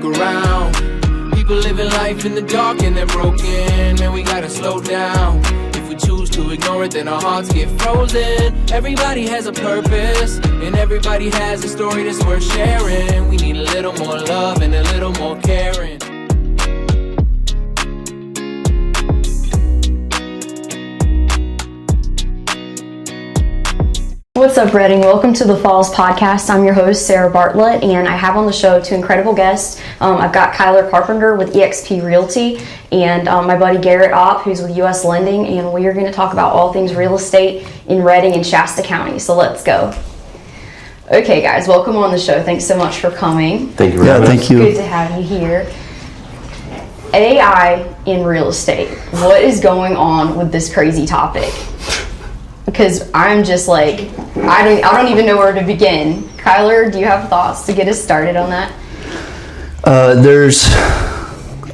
look around. People living life in the dark and they're broken. Man, we gotta slow down. If we choose to ignore it, then our hearts get frozen. Everybody has a purpose, and everybody has a story that's worth sharing. We need a little more love and a little more caring. What's up, Reading? Welcome to the Falls Podcast. I'm your host, Sarah Bartlett, and I have on the show two incredible guests. I've got Carpenter with eXp Realty and my buddy Garrett who's with US Lending, and we are going to talk about all things real estate in Reading and Shasta County. So let's go. Okay, guys, welcome on the show. Thanks so much for coming. Thank you for having us. Thank you. Good to have you here. AI in real estate. What is going on with this crazy topic? Because I'm just like, I don't even know where to begin. Kyler, do you have thoughts to get us started on that? There's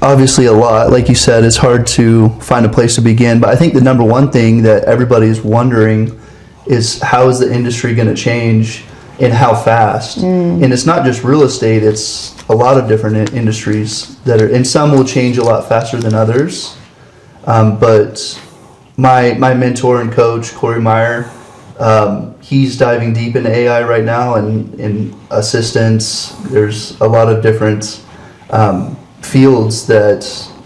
obviously a lot. Like you said, it's hard to find a place to begin. But I think the number one thing that everybody's wondering is how is the industry going to change and how fast? And it's not just real estate. It's a lot of different industries that are, and some will change a lot faster than others. But my mentor and coach, Corey Meyer, he's diving deep into AI right now and in assistance. There's a lot of different fields that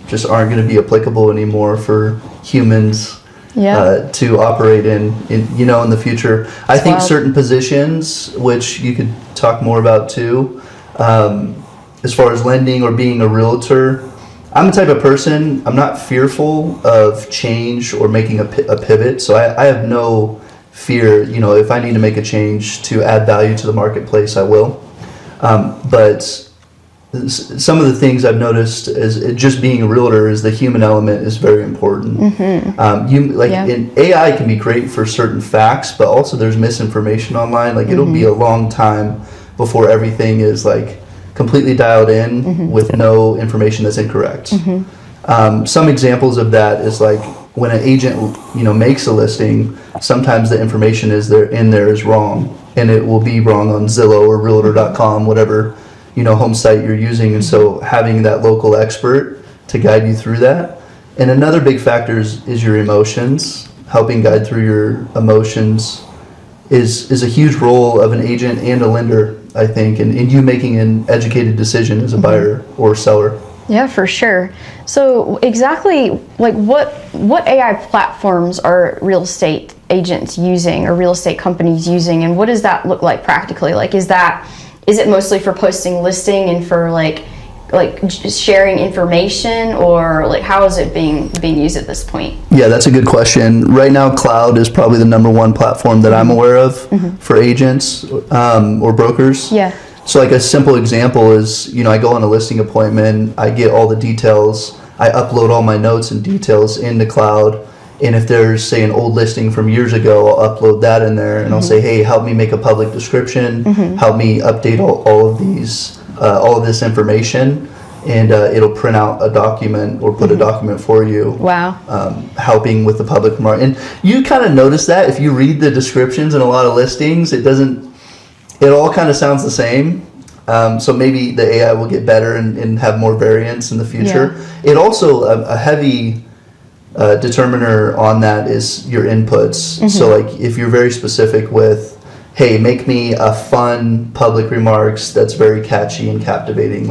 just aren't going to be applicable anymore for humans to operate in the future. I think wild. Certain positions, which you could talk more about too, as far as lending or being a realtor, I'm the type of person, I'm not fearful of change or making a pivot, so I have no fear. If I need to make a change to add value to the marketplace, I will. But some of the things I've noticed is just being a realtor is the human element is very important. And AI can be great for certain facts, but also there's misinformation online. It'll be a long time before everything is completely dialed in with no information that's incorrect. Some examples of that is when an agent makes a listing, sometimes the information in there is wrong, and it will be wrong on Zillow or Realtor.com, whatever home site you're using. And so having that local expert to guide you through that. And another big factor is your emotions. Helping guide through your emotions is a huge role of an agent and a lender, I think, and you making an educated decision as a buyer or seller. Yeah, for sure. So exactly what AI platforms are real estate agents using or real estate companies using, and what does that look like practically? Is it mostly for posting listing and for just sharing information, or how is it being used at this point? Yeah, that's a good question. Right now, cloud is probably the number one platform that I'm aware of for agents or brokers. Yeah. So a simple example is, I go on a listing appointment, I get all the details, I upload all my notes and details into cloud, and if there's, say, an old listing from years ago, I'll upload that in there, and I'll say, hey, help me make a public description, help me update all of this information, and it'll print out a document or put a document for you. Wow. Helping with the public market. And you kind of notice that if you read the descriptions in a lot of listings, it all kind of sounds the same. So maybe the AI will get better and have more variance in the future. Yeah. It also, a heavy determiner on that is your inputs. So if you're very specific with, hey, make me a fun public remarks that's very catchy and captivating.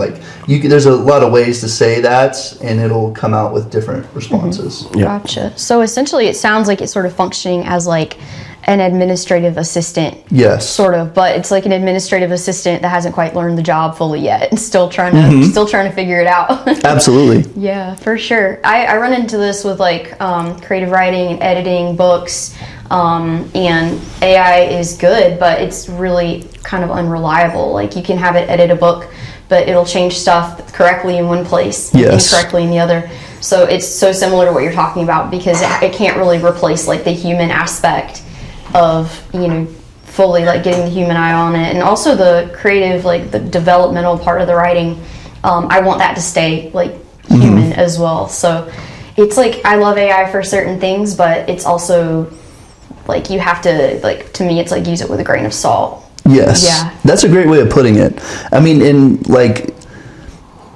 There's a lot of ways to say that, and it'll come out with different responses. Yeah. Gotcha. So essentially, it sounds like it's sort of functioning as an administrative assistant. Yes. Sort of, but it's an administrative assistant that hasn't quite learned the job fully yet, and still trying to figure it out. Absolutely. Yeah, for sure. I run into this with creative writing and editing books. And AI is good, but it's really kind of unreliable. You can have it edit a book, but it'll change stuff correctly in one place and incorrectly in the other. So it's so similar to what you're talking about, because it can't really replace the human aspect of fully getting the human eye on it, and also the creative the developmental part of the writing. I want that to stay human as well. So it's I love AI for certain things, but it's also you have to to me it's use it with a grain of salt. Yes. Yeah. That's a great way of putting it. I mean, in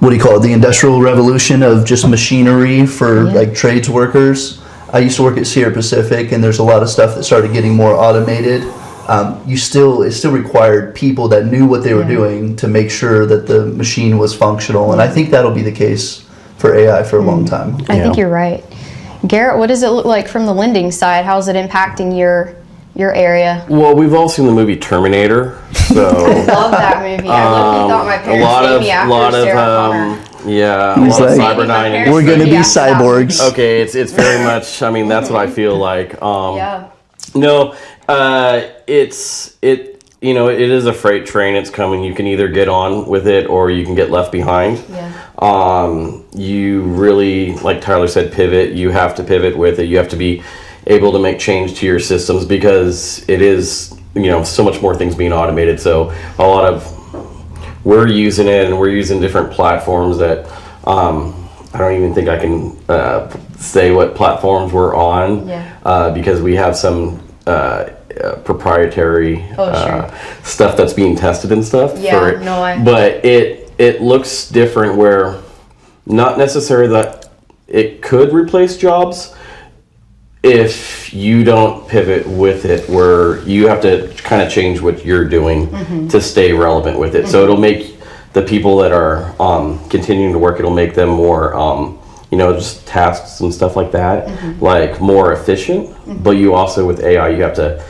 what do you call it, the industrial revolution of just machinery for like trades workers. I used to work at Sierra Pacific, and there's a lot of stuff that started getting more automated. It still required people that knew what they were doing to make sure that the machine was functional, and I think that'll be the case for AI for a long time. I think you're right. Garrett, what does it look like from the lending side? How's it impacting your area? Well, we've all seen the movie Terminator, so I love that movie. I literally thought my parents named me after Sarah Connor. He's like, Cyberdyne. we're going to be cyborgs. Okay, it's very much. I mean, that's what I feel like. No, it is a freight train. It's coming. You can either get on with it or you can get left behind. You really, like Tyler said, pivot. You have to pivot with it. You have to be able to make change to your systems because it is, so much more things being automated. So a lot of, we're using it, and we're using different platforms that I don't even think I can say what platforms we're on because we have some proprietary stuff that's being tested and stuff. But it looks different, where not necessarily that it could replace jobs if you don't pivot with it, where you have to kind of change what you're doing to stay relevant with it. So it'll make the people that are continuing to work, it'll make them more just tasks and stuff like that, like more efficient. But you also, with AI, you have to,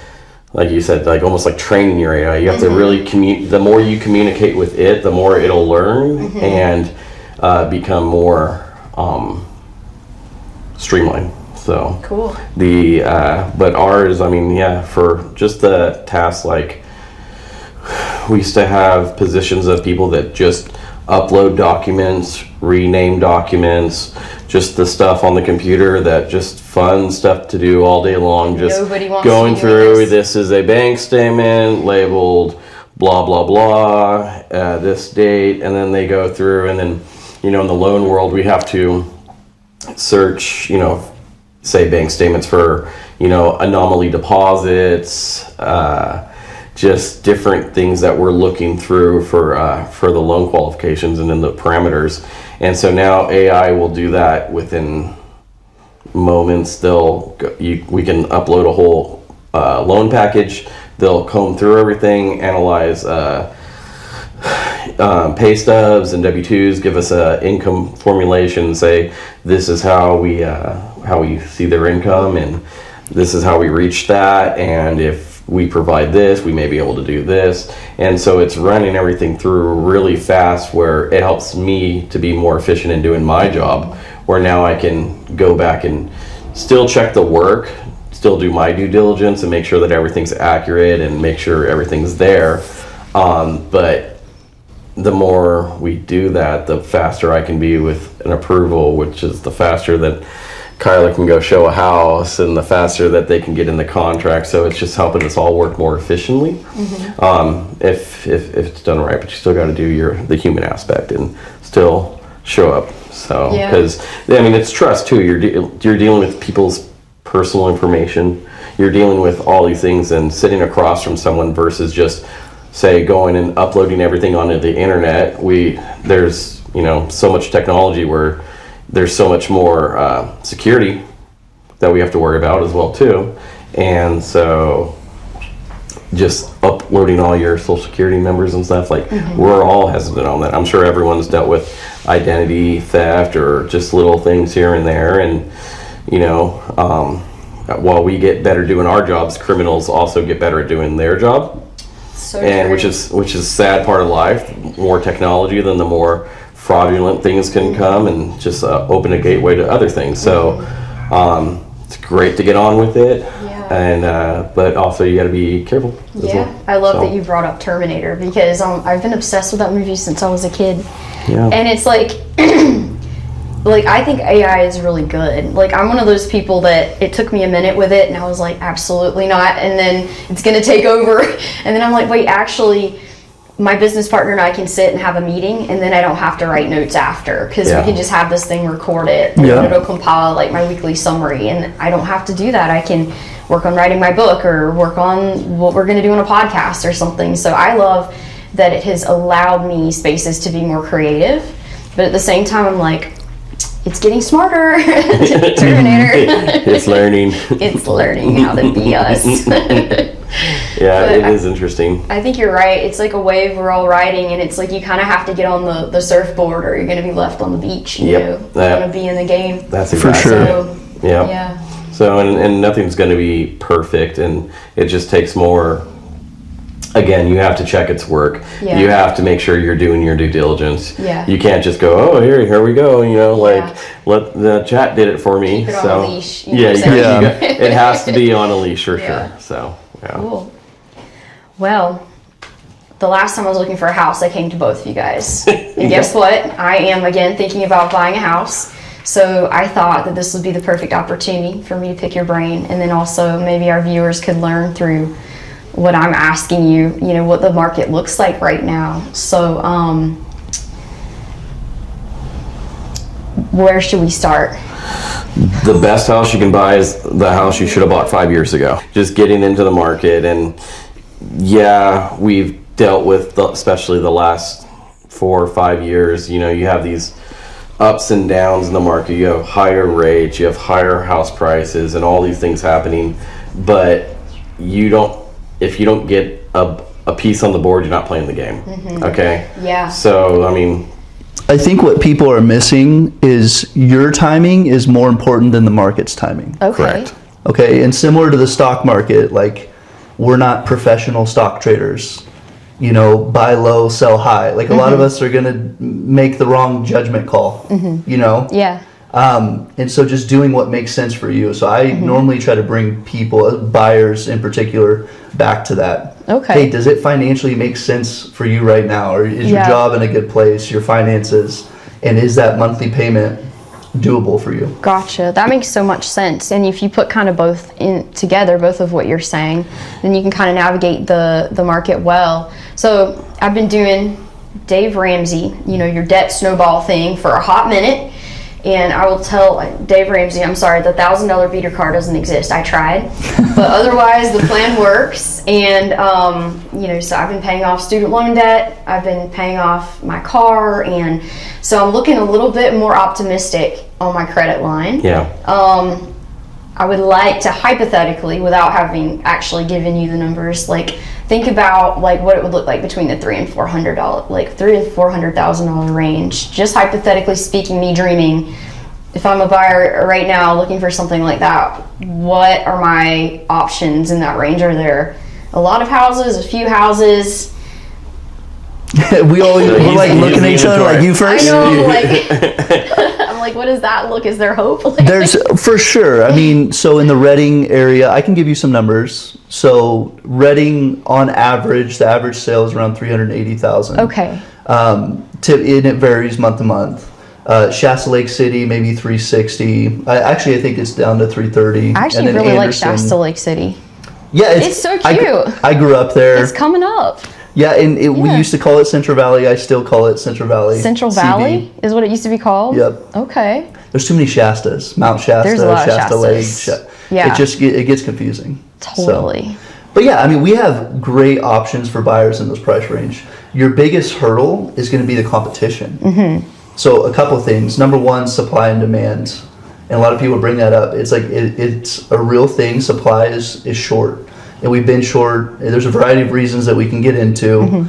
like you said, like almost like training your AI. You have to really the more you communicate with it, the more it'll learn and become more streamlined. So cool. But ours, for just the tasks, like we used to have positions of people that just upload documents, rename documents, just the stuff on the computer, that just fun stuff to do all day long, just going through, this is a bank statement labeled blah blah blah, this date, and then they go through, and then in the loan world we have to search, say bank statements for anomaly deposits, just different things that we're looking through for the loan qualifications and then the parameters. And so now AI will do that within moments. We can upload a whole loan package. They'll comb through everything, analyze pay stubs and W-2s, give us a income formulation, say this is how we see their income, and this is how we reach that, and if we provide this, we may be able to do this. And so it's running everything through really fast, where it helps me to be more efficient in doing my job, where now I can go back and still check the work, still do my due diligence and make sure that everything's accurate and make sure everything's there. But the more we do that, the faster I can be with an approval, which is the faster that Kyla can go show a house, and the faster that they can get in the contract. So it's just helping us all work more efficiently, if it's done right. But you still got to do the human aspect and still show up. So because it's trust too. You're dealing with people's personal information. You're dealing with all these things, and sitting across from someone versus just say going and uploading everything onto the internet. There's so much technology where there's so much more security that we have to worry about as well too. And so just uploading all your social security numbers and stuff, like we're all hesitant on that. I'm sure everyone's dealt with identity theft or just little things here and there. And while we get better doing our jobs, criminals also get better at doing their job. Which is a sad part of life. More technology, then the more fraudulent things can come, and just open a gateway to other things. So it's great to get on with it, and but also you got to be careful as well. I love that you brought up Terminator, because I've been obsessed with that movie since I was a kid. And it's like I think AI is really good. Like, I'm one of those people that it took me a minute with it and I was like, absolutely not, and then it's gonna take over, and then I'm like, wait, actually my business partner and I can sit and have a meeting, and then I don't have to write notes after, because we can just have this thing record it, and then it'll compile like my weekly summary, and I don't have to do that. I can work on writing my book or work on what we're going to do on a podcast or something. So I love that it has allowed me spaces to be more creative But at the same time, I'm like, it's getting smarter. Terminator. It's learning. It's learning how to be us. Yeah, it is interesting. I think you're right. It's like a wave we're all riding, and it's like you kind of have to get on the surfboard, or you're going to be left on the beach. You know, you want to be in the game. That's for exactly. sure. So, Yeah. So, and nothing's going to be perfect, and it just takes more. Again, you have to check its work. Yeah. You have to make sure you're doing your due diligence. Yeah. You can't just go, oh, here we go. You know, like let the chat did it for me. Keep it so on a leash. You know what I'm saying? it has to be on a leash for Yeah. sure. So yeah. Cool. Well, the last time I was looking for a house, I came to both of you guys. And guess what? I am again thinking about buying a house. So I thought that this would be the perfect opportunity for me to pick your brain, and then also maybe our viewers could learn through what I'm asking you, you know, what the market looks like right now. So where should we start? The best house you can buy is the house you should have bought 5 years ago. Just getting into the market, and yeah, we've dealt with especially the last 4 or 5 years. You know, you have these ups and downs in the market. You have higher rates, you have higher house prices, and all these things happening. But if you don't get a piece on the board, you're not playing the game. Okay. Yeah. So I mean, I think what people are missing is your timing is more important than the market's timing. Okay. correct. Okay, and similar to the stock market, like, we're not professional stock traders. You know, buy low, sell high. Like, a lot of us are going to make the wrong judgment call, you know? Yeah. And so just doing what makes sense for you. So I normally try to bring people, buyers in particular, back to that. Okay. Hey, does it financially make sense for you right now? Or is your job in a good place, your finances, and is that monthly payment doable for you? Gotcha. That makes so much sense. And if you put kind of both in together, both of what you're saying, then you can kind of navigate the market well. So I've been doing Dave Ramsey, you know, your debt snowball thing for a hot minute. And I will tell Dave Ramsey, I'm sorry, the $1,000 beater car doesn't exist. I tried, but otherwise the plan works. And you know, so I've been paying off student loan debt. I've been paying off my car, and so I'm looking a little bit more optimistic on my credit line. Yeah. I would like to hypothetically, without having actually given you the numbers, like think about like what it would look like between the $300,000 and $400,000, like $300,000 and $400,000 range. Just hypothetically speaking, me dreaming. If I'm a buyer right now looking for something like that, what are my options in that range? Are there a lot of houses, a few houses? we're like looking at each other like, you first? I know, like, I'm like, what does that look? Is there hope? Like, There's, for sure. I mean, so in the Reading area, I can give you some numbers. So Reading, on average, the average sale is around $380,000. okay. And it varies month to month. Shasta Lake City, maybe $360. I think it's down to $330. I actually really like Shasta Lake City. Yeah, It's so cute. I grew up there. It's coming up. Yeah, and we used to call it Central Valley. I still call it Central Valley. Central CD. Valley is what it used to be called? Yep. Okay. There's too many Shastas. Mount Shasta, There's a lot of Shasta Lake. Shastas. Yeah. It gets confusing. Totally. So. But yeah, I mean, we have great options for buyers in this price range. Your biggest hurdle is going to be the competition. So a couple things. Number one, supply and demand. And a lot of people bring that up. It's like it's a real thing. Supply is short. And we've been short. There's a variety of reasons that we can get into.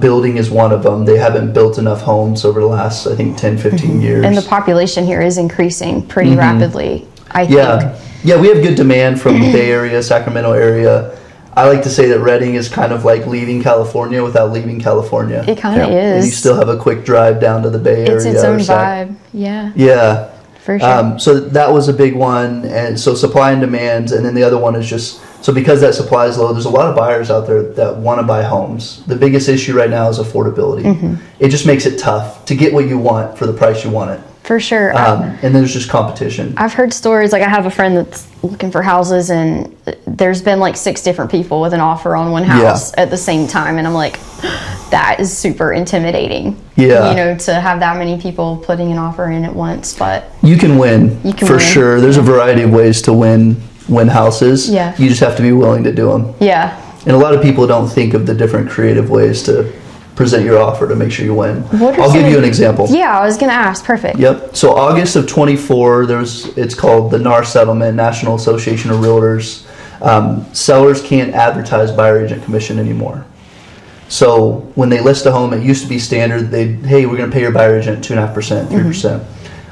Building is one of them. They haven't built enough homes over the last, I think, 10, 15 years. And the population here is increasing pretty rapidly, I think. Yeah, we have good demand from the Bay Area, Sacramento area. I like to say that Reading is kind of like leaving California without leaving California. It kind of And you is. still have a quick drive down to the Bay Area. It's its own or vibe. Yeah, Yeah. for sure. So that was a big one. And so supply and demand. And then the other one is just, so because that supply is low, there's a lot of buyers out there that want to buy homes. The biggest issue right now is affordability. It just makes it tough to get what you want for the price you want it. For sure. And then there's just competition. I've heard stories, like I have a friend that's looking for houses, and there's been like 6 different people with an offer on one house at the same time, and I'm like, that is super intimidating. Yeah. You know, to have that many people putting an offer in at once, but You can win, You can for win. sure. There's a variety of ways to win houses. Yeah. You just have to be willing to do them. yeah. And a lot of people don't think of the different creative ways to present your offer to make sure you win. What are I'll give some you of- an example. Yeah, I was gonna ask. Perfect. Yep. So August of 24, it's called the NAR settlement, National Association of Realtors. Sellers can't advertise buyer agent commission anymore. So when they list a home, it used to be standard. Hey, we're going to pay your buyer agent 2.5%, 3%.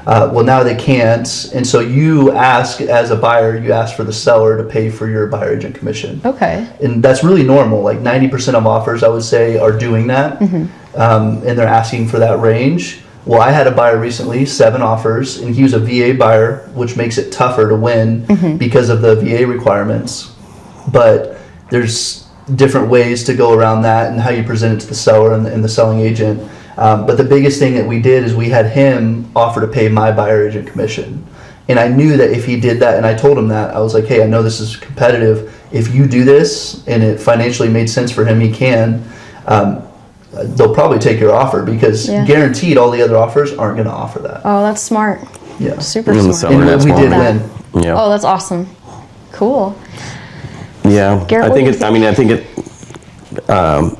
Well, now they can't, and so you ask as a buyer, you ask for the seller to pay for your buyer agent commission. Okay. And that's really normal. Like 90% of offers, I would say, are doing that, and they're asking for that range. Well, I had a buyer recently, 7 offers, and he was a VA buyer, which makes it tougher to win because of the VA requirements. But there's different ways to go around that and how you present it to the seller and the selling agent. But the biggest thing that we did is we had him offer to pay my buyer agent commission. And I knew that if he did that, and I told him that, I was like, hey, I know this is competitive. If you do this and it financially made sense for him, he can. They'll probably take your offer because guaranteed all the other offers aren't going to offer that. Oh, that's smart. Yeah. Super And the smart. seller, And that's we smart. did win. Yeah. Oh, that's awesome. Cool. Yeah, Garrett, I what think do it's. you I mean, I think it.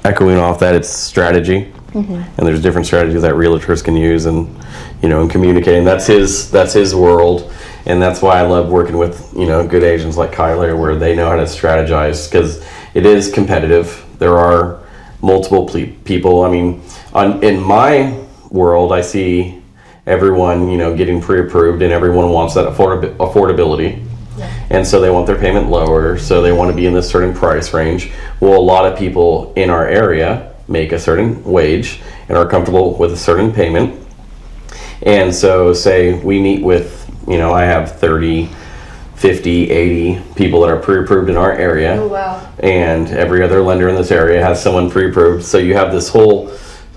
Echoing off that, it's strategy, and there's different strategies that realtors can use, and and communicating. That's his world, and that's why I love working with good agents like Kyler, where they know how to strategize because it is competitive. There are multiple people. I mean, in my world, I see everyone getting pre-approved, and everyone wants that affordability. And so they want their payment lower, so they want to be in this certain price range. Well, a lot of people in our area make a certain wage and are comfortable with a certain payment. And so say we meet with, I have 30, 50, 80 people that are pre-approved in our area. Oh, wow. And every other lender in this area has someone pre-approved. So you have this whole,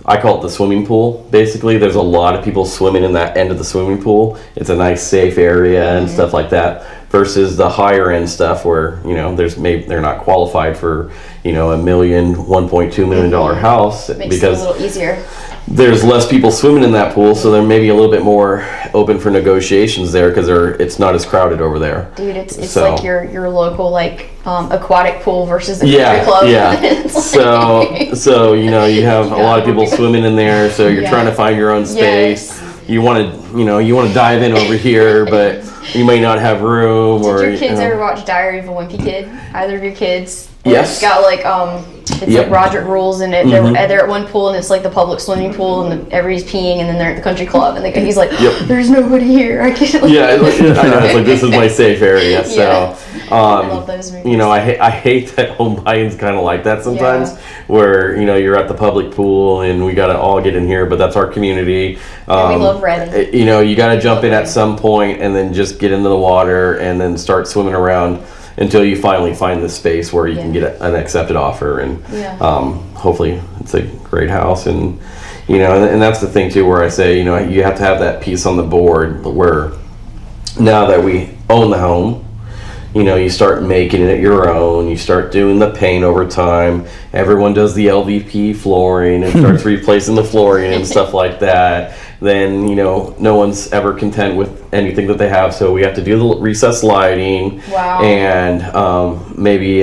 I call it the swimming pool. Basically, there's a lot of people swimming in that end of the swimming pool. It's a nice, safe area and stuff like that. Versus the higher end stuff where they're not qualified for $1 million, $1.2 million house Makes because it a little easier. there's less people swimming in that pool, so they're maybe a little bit more open for negotiations there because it's not as crowded over there. Dude, it's So- like your local aquatic pool versus the country club. Yeah. It's So you have a lot of people swimming in there, so you're trying to find your own space. Yes. You want to dive in over here, but you may not have room. Did your kids ever watch Diary of a Wimpy Kid? Either of your kids? Yes. It's got it's Yep. like Roger rules, and they're at one pool, and it's like the public swimming pool, and everybody's peeing, and then they're at the country club, and he's like, "There's nobody here. I can't." Yeah, I know. It's like this is my safe area. So, I love those movies. I hate that home buying's kind of like that sometimes, where you're at the public pool and we gotta all get in here, but that's our community. And we love Reddit. You gotta jump in at some point and then just get into the water and then start swimming around until you finally find the space where you can get an accepted offer, and hopefully it's a great house. And and that's the thing too, where I say you have to have that piece on the board where now that we own the home, you start making it your own. You start doing the paint over time. Everyone does the LVP flooring and starts replacing the flooring and stuff like that. Then, no one's ever content with anything that they have. So we have to do the recessed lighting. Wow. And maybe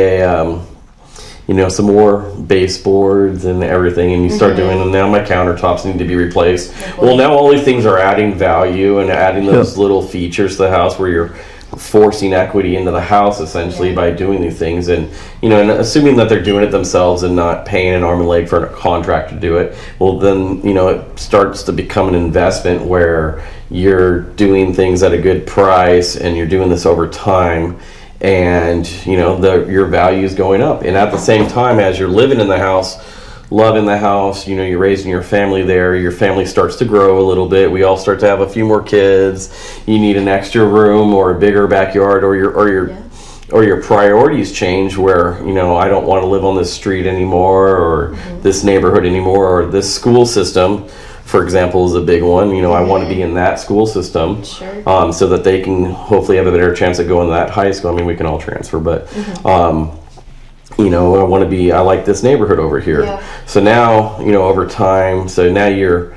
some more baseboards and everything. And you start doing them. Now my countertops need to be replaced. Well, now all these things are adding value and adding those little features to the house where you're forcing equity into the house essentially by doing these things, and and assuming that they're doing it themselves and not paying an arm and leg for a contractor to do it. Well, then it starts to become an investment where you're doing things at a good price and you're doing this over time, and your value is going up, and at the same time as you're living in the house, loving the house, you're raising your family there, your family starts to grow a little bit, we all start to have a few more kids, you need an extra room or a bigger backyard, or your priorities change where I don't want to live on this street anymore, or this neighborhood anymore, or this school system, for example, is a big one. I want to be in that school system, so that they can hopefully have a better chance at going to that high school. I mean, we can all transfer, but I like this neighborhood over here. So now, over time, so now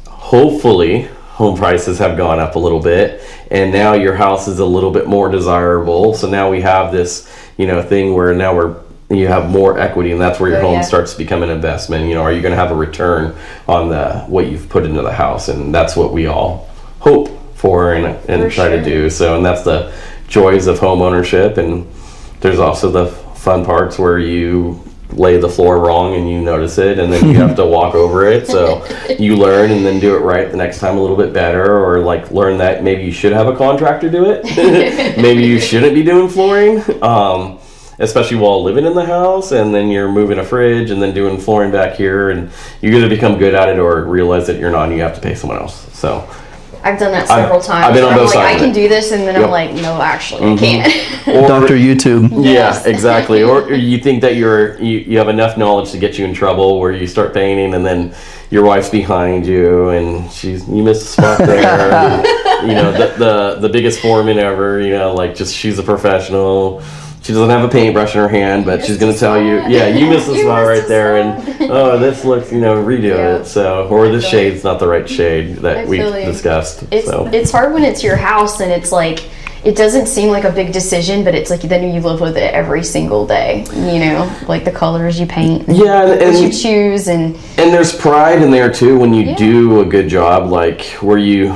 hopefully home prices have gone up a little bit, and now your house is a little bit more desirable. So now we have this, thing where now we're you have more equity, and that's where your Oh, home yeah. starts to become an investment. You know, are you going to have a return on what you've put into the house? And that's what we all hope for and For try to sure. do. So, and that's the joys of home ownership. And there's also the fun parts where you lay the floor wrong and you notice it, and then you have to walk over it. So you learn and then do it right the next time a little bit better, or like learn that maybe you should have a contractor do it. Maybe you shouldn't be doing flooring. Especially while living in the house, and then you're moving a fridge and then doing flooring back here, and you either become good at it or realize that you're not and you have to pay someone else. So I've done that several times. I've been on I'm both like, sides I of can it. do this, and then Yep. I'm like, no, actually, I can't. or, Dr. YouTube. Yes. Yeah, exactly. Or you think that you have enough knowledge to get you in trouble, where you start painting and then your wife's behind you and you missed a spot there. You know, the biggest foreman ever, you know, like just she's a professional. She doesn't have a paintbrush in her hand, but she's going to tell you, yeah, you missed the spot right there, and oh, this looks, redo Yeah. it. So, or the shade's not the right shade that we feel you. discussed. It's hard when it's your house and it's like, it doesn't seem like a big decision, but it's like then you live with it every single day, like the colors you paint, and Yeah, what you and choose, and there's pride in there too when you Yeah. do a good job, like where you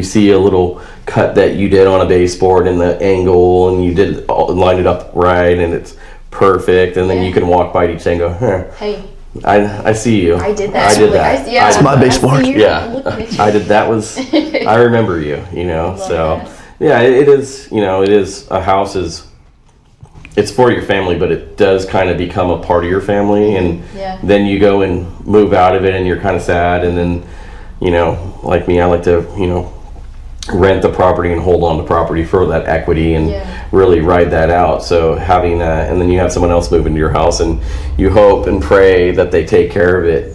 see a little cut that you did on a baseboard in the angle, and you did line it up right, and it's perfect, and then Yeah. you can walk by each day and go, huh, hey, I see you. I did that. I did Like, that. yeah, It's my I see baseboard. you. Yeah, Look at you. I did. That was, I remember you, so that. yeah, it is, it is, a house it's for your family, but it does kind of become a part of your family, and Yeah. then you go and move out of it and you're kind of sad, and then, like me, I like to, rent the property and hold on to property for that equity and Yeah. really ride that out. So having that, and then you have someone else move into your house, and you hope and pray that they take care of it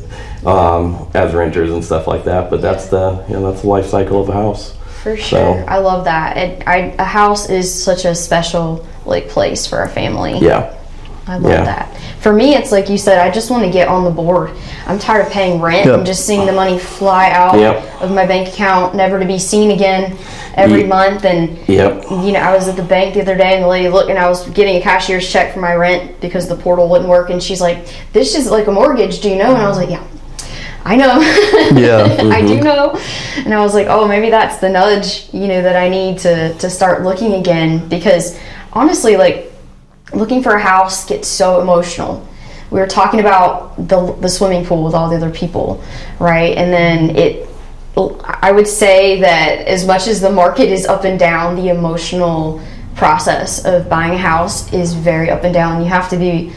as renters and stuff like that. But that's that's the life cycle of a house. For sure. I love that. A house is such a special place for a family. Yeah. I love Yeah. that. For me, it's like you said, I just want to get on the board. I'm tired of paying rent Yep. and just seeing the money fly out Yep. of my bank account, never to be seen again every Ye- month. And, Yep. I was at the bank the other day, and the lady looked, and I was getting a cashier's check for my rent because the portal wouldn't work. And she's like, this is like a mortgage, do you know? And I was like, yeah, I know. Yeah. I do know. And I was like, oh, maybe that's the nudge, that I need to start looking again. Because honestly, looking for a house gets so emotional. We were talking about the swimming pool with all the other people, right? And then I would say that as much as the market is up and down, the emotional process of buying a house is very up and down. You have to be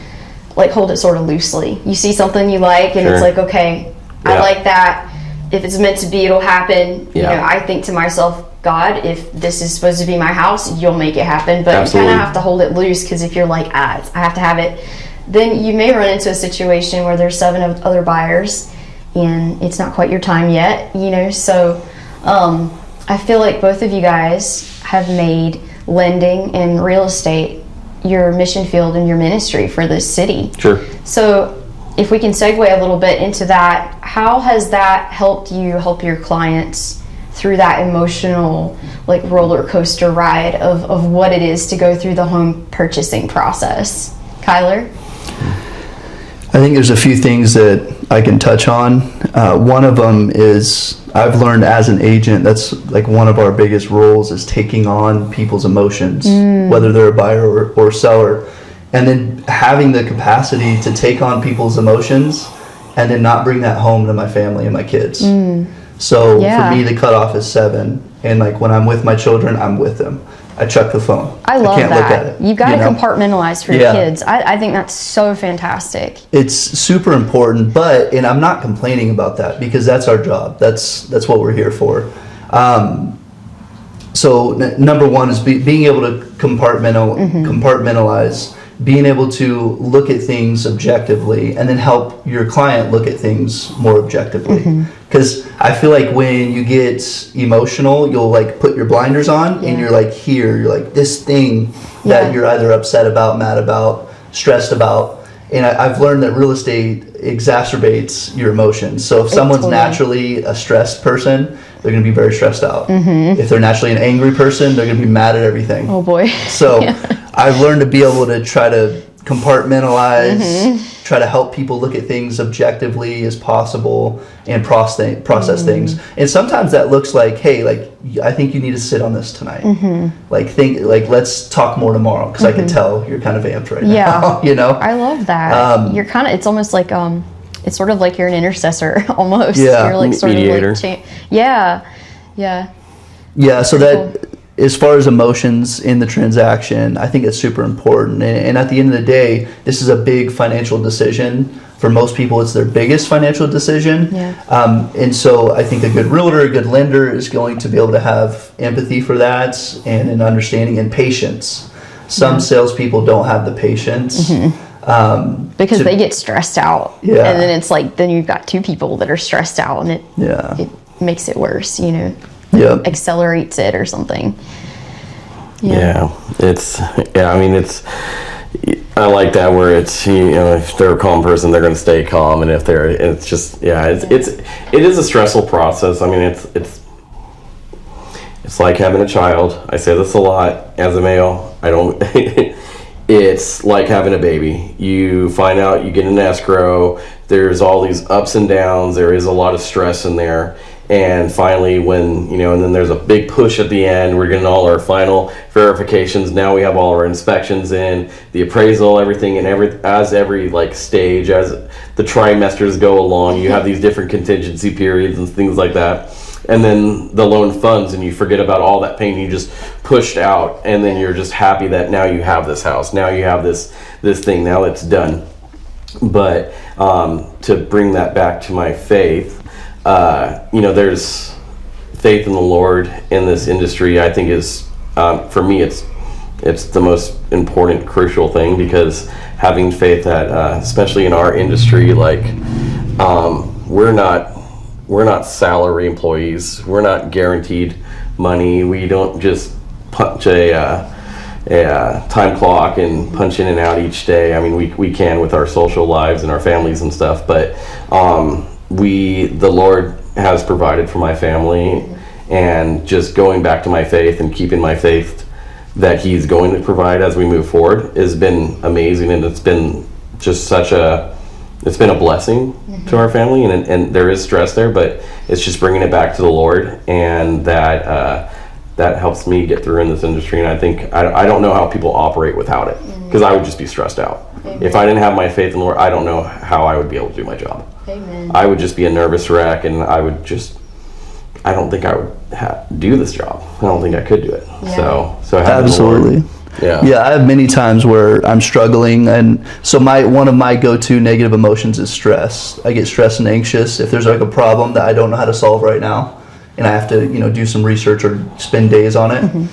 hold it sort of loosely. You see something you like, and it's Sure. like, okay, I Yeah. like that. If it's meant to be, it'll happen. Yeah. I think to myself, God, if this is supposed to be my house, you'll make it happen. But Absolutely. you kind of have to hold it loose, because if you're like, I have to have it, then you may run into a situation where there's 7 other buyers and it's not quite your time yet, So I feel like both of you guys have made lending and real estate your mission field and your ministry for this city. Sure. So if we can segue a little bit into that, how has that helped you help your clients through that emotional roller coaster ride of what it is to go through the home purchasing process? Kyler? I think there's a few things that I can touch on. One of them is I've learned as an agent, that's one of our biggest roles is taking on people's emotions, whether they're a buyer or seller, and then having the capacity to take on people's emotions and then not bring that home to my family and my kids. So Yeah. for me, the cutoff is 7, and when I'm with my children, I'm with them. I chuck the phone. I love can't that. look at it. You've got to you know? compartmentalize for your Yeah. kids. I think that's so fantastic. It's super important, and I'm not complaining about that because that's our job. That's what we're here for. So number one is being able to compartmentalize, being able to look at things objectively, and then help your client look at things more objectively. Because I feel like when you get emotional, you'll put your blinders on, and you're you're this thing that Yeah. you're either upset about, mad about, stressed about. And I've learned that real estate exacerbates your emotions. So if someone's totally. naturally a stressed person, they're going to be very stressed out. If they're naturally an angry person, they're going to be mad at everything. Oh boy. So I've learned to be able to try to compartmentalize, try to help people look at things objectively as possible and process things. And sometimes that looks like, hey, like, I think you need to sit on this tonight. Like, let's talk more tomorrow, because I can tell you're kind of amped right now. You know, I love that. You're kind of, it's almost like it's sort of like you're an intercessor almost. Yeah. You're like sort Mediator. of like yeah. So that, as far as emotions in the transaction, I think it's super important. And at the end of the day, this is a big financial decision. For most people, it's their biggest financial decision. And so I think a good realtor, a good lender is going to be able to have empathy for that and an understanding and patience. Some salespeople don't have the patience. Because they get stressed out. And then it's like, then you've got two people that are stressed out, and it makes it worse, you know. Accelerates it or something. I mean, I like that, where it's, you know, if they're a calm person, they're going to stay calm, and if they're, it's just, it is a stressful process. I mean, it's like having a child. I say this a lot as a male. It's like having a baby. You find out, you get an escrow, there's all these ups and downs, there is a lot of stress in there. And finally, when, you know, and then there's a big push at the end, we're getting all our final verifications. Now we have all our inspections in, the appraisal, everything, and every like stage, as the trimesters go along, you have these different contingency periods and things like that. And then the loan funds, and you forget about all that pain you just pushed out, and then you're just happy that now you have this house, now you have this thing, now it's done. But to bring that back to my faith, you know, there's faith in the Lord in this industry. I think is, for me, it's the most important, crucial thing, because having faith that, especially in our industry, like, we're not salary employees. We're not guaranteed money. We don't just punch a time clock and punch in and out each day. I mean, we can with our social lives and our families and stuff, but the Lord has provided for my family, and just going back to my faith and keeping my faith that He's going to provide as we move forward has been amazing, and it's been just it's been a blessing to our family, and there is stress there, but it's just bringing it back to the Lord, and that helps me get through in this industry. And I think I don't know how people operate without it, because I would just be stressed out. If I didn't have my faith in the Lord, I don't know how I would be able to do my job. I would just be a nervous wreck, and I don't think I would do this job. I don't think I could do it. So Absolutely. I have many times where I'm struggling, and so one of my go-to negative emotions is stress. I get stressed and anxious if there's like a problem that I don't know how to solve right now, and I have to, you know, do some research or spend days on it.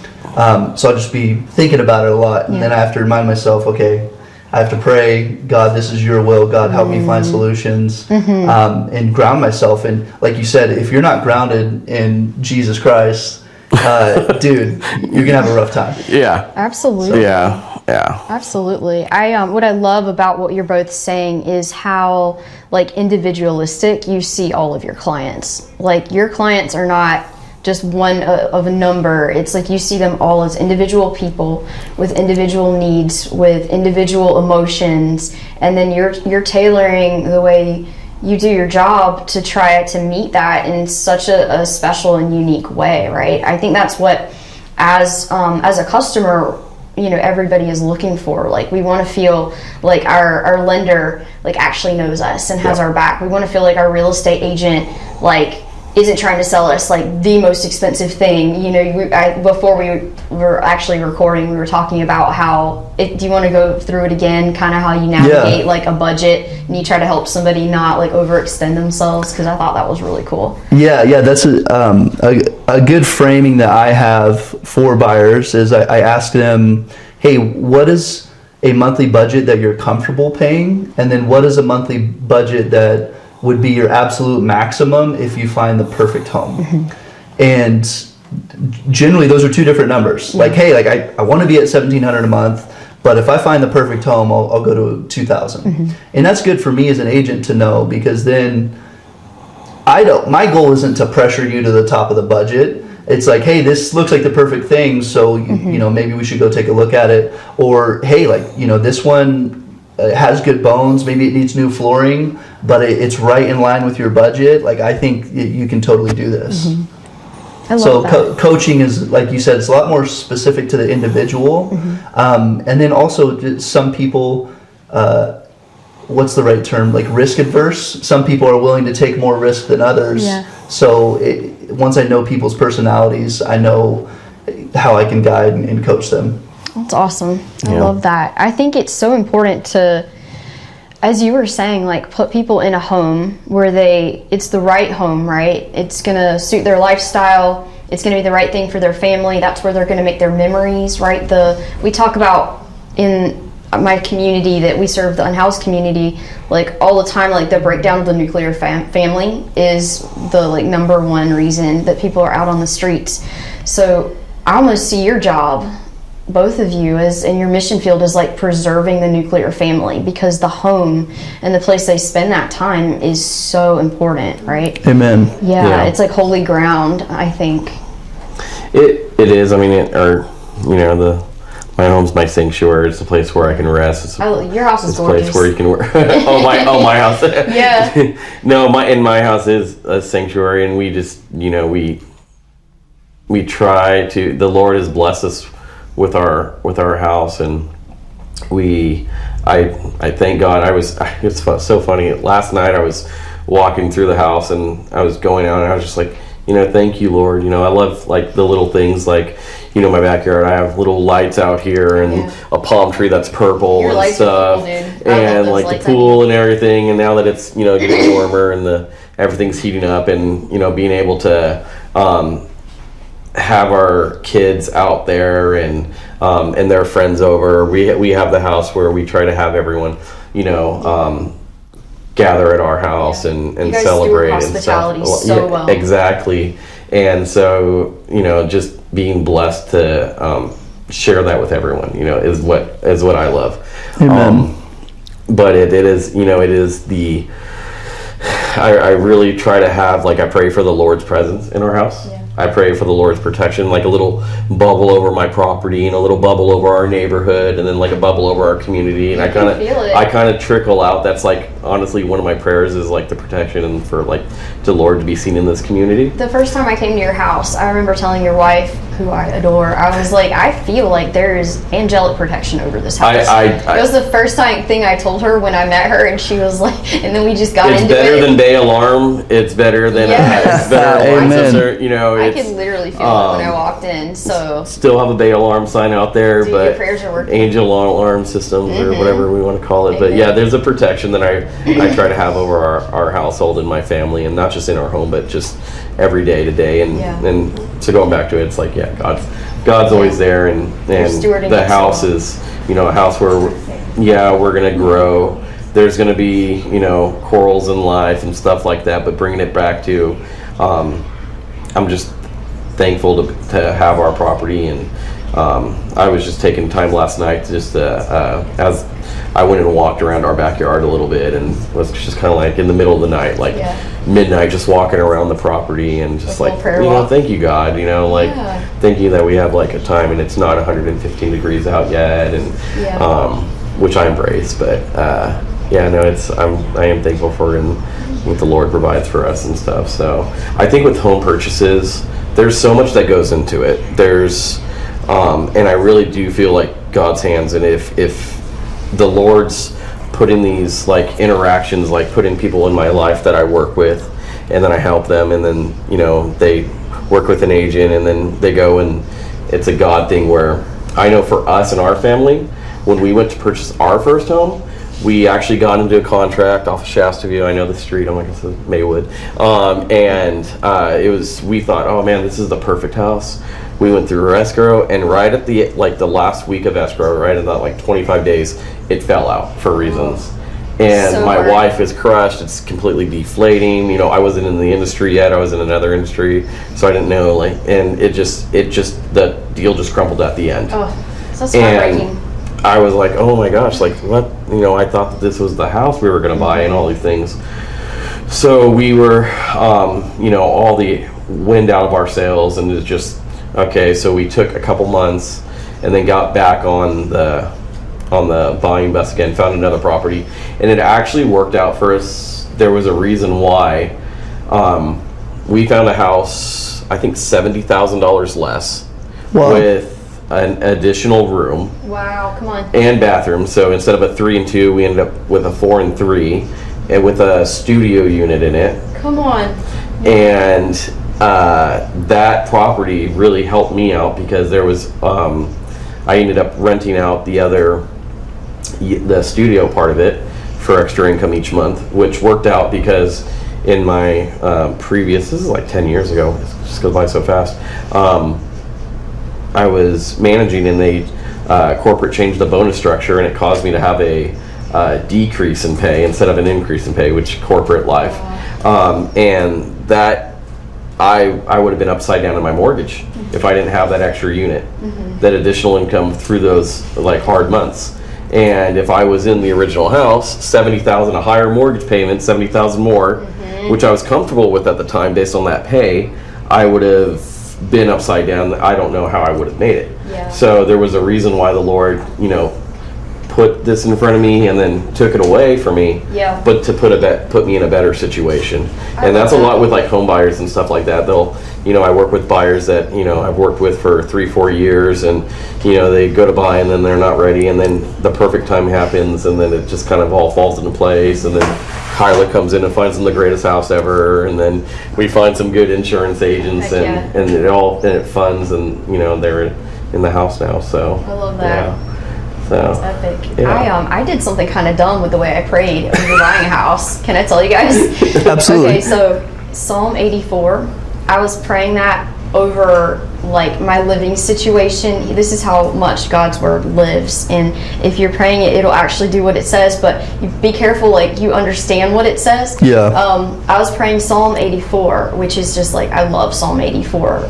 So I'll just be thinking about it a lot, and then I have to remind myself, okay, I have to pray, God, this is your will. God, help me find solutions, and ground myself. And like you said, if you're not grounded in Jesus Christ, dude, you're gonna have a rough time. Absolutely. Absolutely. What I love about what you're both saying is how, like, individualistic you see all of your clients. Like, your clients are not just one of a number. It's like you see them all as individual people with individual needs, with individual emotions, and then you're tailoring the way you do your job to try to meet that in such a special and unique way, right? I think that's what, as a customer, you know, everybody is looking for. Like, we want to feel like our lender, like, actually knows us and has our back. We want to feel like our real estate agent, like, isn't trying to sell us like the most expensive thing. You know, before we were actually recording, we were talking about how, do you want to go through it again, kind of how you navigate like a budget, and you try to help somebody not like overextend themselves, because I thought that was really cool. That's a good framing that I have for buyers is I ask them, hey, what is a monthly budget that you're comfortable paying, and then what is a monthly budget that would be your absolute maximum if you find the perfect home. And generally those are two different numbers. Like, hey, like I want to be at $1,700 a month, but if I find the perfect home, I'll go to $2,000. And that's good for me as an agent to know, because then my goal isn't to pressure you to the top of the budget. It's like, hey, this looks like the perfect thing, so you know, maybe we should go take a look at it. Or, hey, like, you know, this one, it has good bones, maybe it needs new flooring, but it's right in line with your budget, like I think you can totally do this. I love So that. coaching is, like you said, it's a lot more specific to the individual. And then also some people, what's the right term, like risk adverse. Some people are willing to take more risk than others. Yeah. So once I know people's personalities, I know how I can guide and coach them. That's awesome. I Yeah. love that. I think it's so important to, as you were saying, like put people in a home where it's the right home, right? It's going to suit their lifestyle. It's going to be the right thing for their family. That's where they're going to make their memories, right? We talk about in my community that we serve, the unhoused community, like all the time, like the breakdown of the nuclear family is the like number one reason that people are out on the streets. So I almost see your job, both of you, as in your mission field, is like preserving the nuclear family, because the home and the place they spend that time is so important, right? Amen. Yeah, it's like holy ground, I think. It is. I mean, my home's my sanctuary. It's a place where I can rest. It's Your house is it's a gorgeous. place where you can work. my house. Yeah. No, my house is a sanctuary, and we just, we try to. The Lord has blessed us with our house, and I thank God. It's so funny. Last night I was walking through the house, and I was going out, and I was just like, thank you, Lord. I love like the little things, like, my backyard. I have little lights out here, and a palm tree that's purple Your and lights stuff, are cool, dude. I love and those like lights the pool and everything. And now that it's getting warmer and everything's heating up, and being able to have our kids out there and their friends over. We have the house where we try to have everyone gather at our house and You guys celebrate steward and stuff. hospitality so well. Exactly. And so just being blessed to share that with everyone is what I love. Amen. But it is I really try to have, like, I pray for the Lord's presence in our house. I pray for the Lord's protection, like a little bubble over my property and a little bubble over our neighborhood, and then like a bubble over our community. And I kind of trickle out. That's like, honestly, one of my prayers is like the protection and for like the Lord to be seen in this community. The first time I came to your house, I remember telling your wife, who I adore, I was like, I feel like there is angelic protection over this house. It was the first thing I told her when I met her, and she was like, and then we just got into it. It's better than Bay Alarm. It's better than it's better than Amen. I could literally feel it when I walked in. So still have a Bay Alarm sign out there, but your prayers are working. angel alarm systems or whatever we want to call it. Amen. But yeah, there's a protection that I try to have over our household and my family, and not just in our home, but just every day to day. And so going back to it, it's like, God's always there, and the house is a house where we're gonna grow. There's gonna be quarrels in life and stuff like that, but bringing it back to I'm just thankful to have our property. And I was just taking time last night just as I went and walked around our backyard a little bit, and was just kind of like in the middle of the night, like midnight, just walking around the property and just like, thank you, God, thank you that we have like a time and it's not 115 degrees out yet, and which I embrace. But I am thankful for what the Lord provides for us and stuff. So I think with home purchases, there's so much that goes into it. There's and I really do feel like God's hands, and if the Lord's putting these like interactions, like putting people in my life that I work with, and then I help them, and then they work with an agent, and then they go, and it's a God thing where I know for us and our family, when we went to purchase our first home, we actually got into a contract off of Shasta View. I know the street. I'm like, it's Maywood. We thought, oh man, this is the perfect house. We went through escrow, and right at the last week of escrow, right at that like 25 days, it fell out for reasons. And So my hard. wife is crushed. It's completely deflating. I wasn't in the industry yet. I was in another industry, so I didn't know. And it just the deal just crumbled at the end. Oh, so it's heartbreaking. I was like, oh my gosh, like what? I thought that this was the house we were going to buy and all these things. So we were, all the wind out of our sails, and it's just, okay, so we took a couple months and then got back on the on the buying bus again, found another property, and it actually worked out for us. There was a reason why. We found a house, I think $70,000 less, Wow. with an additional room Wow, come on. and bathroom. So instead of a 3 and 2, we ended up with a 4 and 3, and with a studio unit in it. Come on. And that property really helped me out because there was I ended up renting out the studio part of it for extra income each month, which worked out because in my previous, this is like 10 years ago, it just goes by so fast, I was managing, and they corporate changed the bonus structure, and it caused me to have a decrease in pay instead of an increase in pay, which corporate life. And that I would have been upside down in my mortgage if I didn't have that extra unit, that additional income through those like hard months. And if I was in the original house, $70,000 a higher mortgage payment, $70,000 more, which I was comfortable with at the time based on that pay, I would have been upside down. I don't know how I would have made it. Yeah. So there was a reason why the Lord, put this in front of me and then took it away from me. Yeah. But to put me in a better situation. And that's a lot with like home buyers and stuff like that. They'll, I work with buyers that, I've worked with for 3-4 years, and, they go to buy and then they're not ready, and then the perfect time happens, and then it just kind of all falls into place, and then Kyla comes in and finds them the greatest house ever, and then we find some good insurance agents, Heck and it funds, and, they're in the house now, so. I love that. Yeah. So, That's epic. yeah. I did something kind of dumb with the way I prayed when we were buying a house. Can I tell you guys? Absolutely. Okay, so Psalm 84, I was praying that over like my living situation. This is how much God's word lives, and if you're praying it, it'll actually do what it says, but you be careful, like you understand what it says. Yeah. I was praying Psalm 84, which is just like, I love Psalm 84.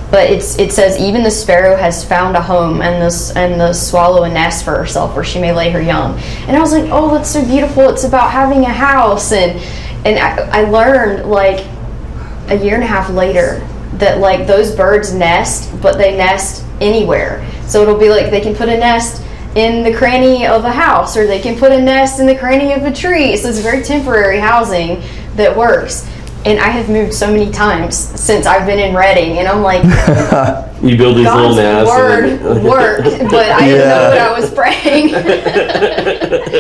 But it says, even the sparrow has found a home, and the swallow a nest for herself where she may lay her young. And I was like, oh, that's so beautiful. It's about having a house. And I learned like a year and a half later that like those birds nest, but they nest anywhere. So it'll be like they can put a nest in the cranny of a house, or they can put a nest in the cranny of a tree. So it's very temporary housing that works. And I have moved so many times since I've been in Reading, and I'm like, you build these God's little nests. word worked, but I didn't know what I was praying.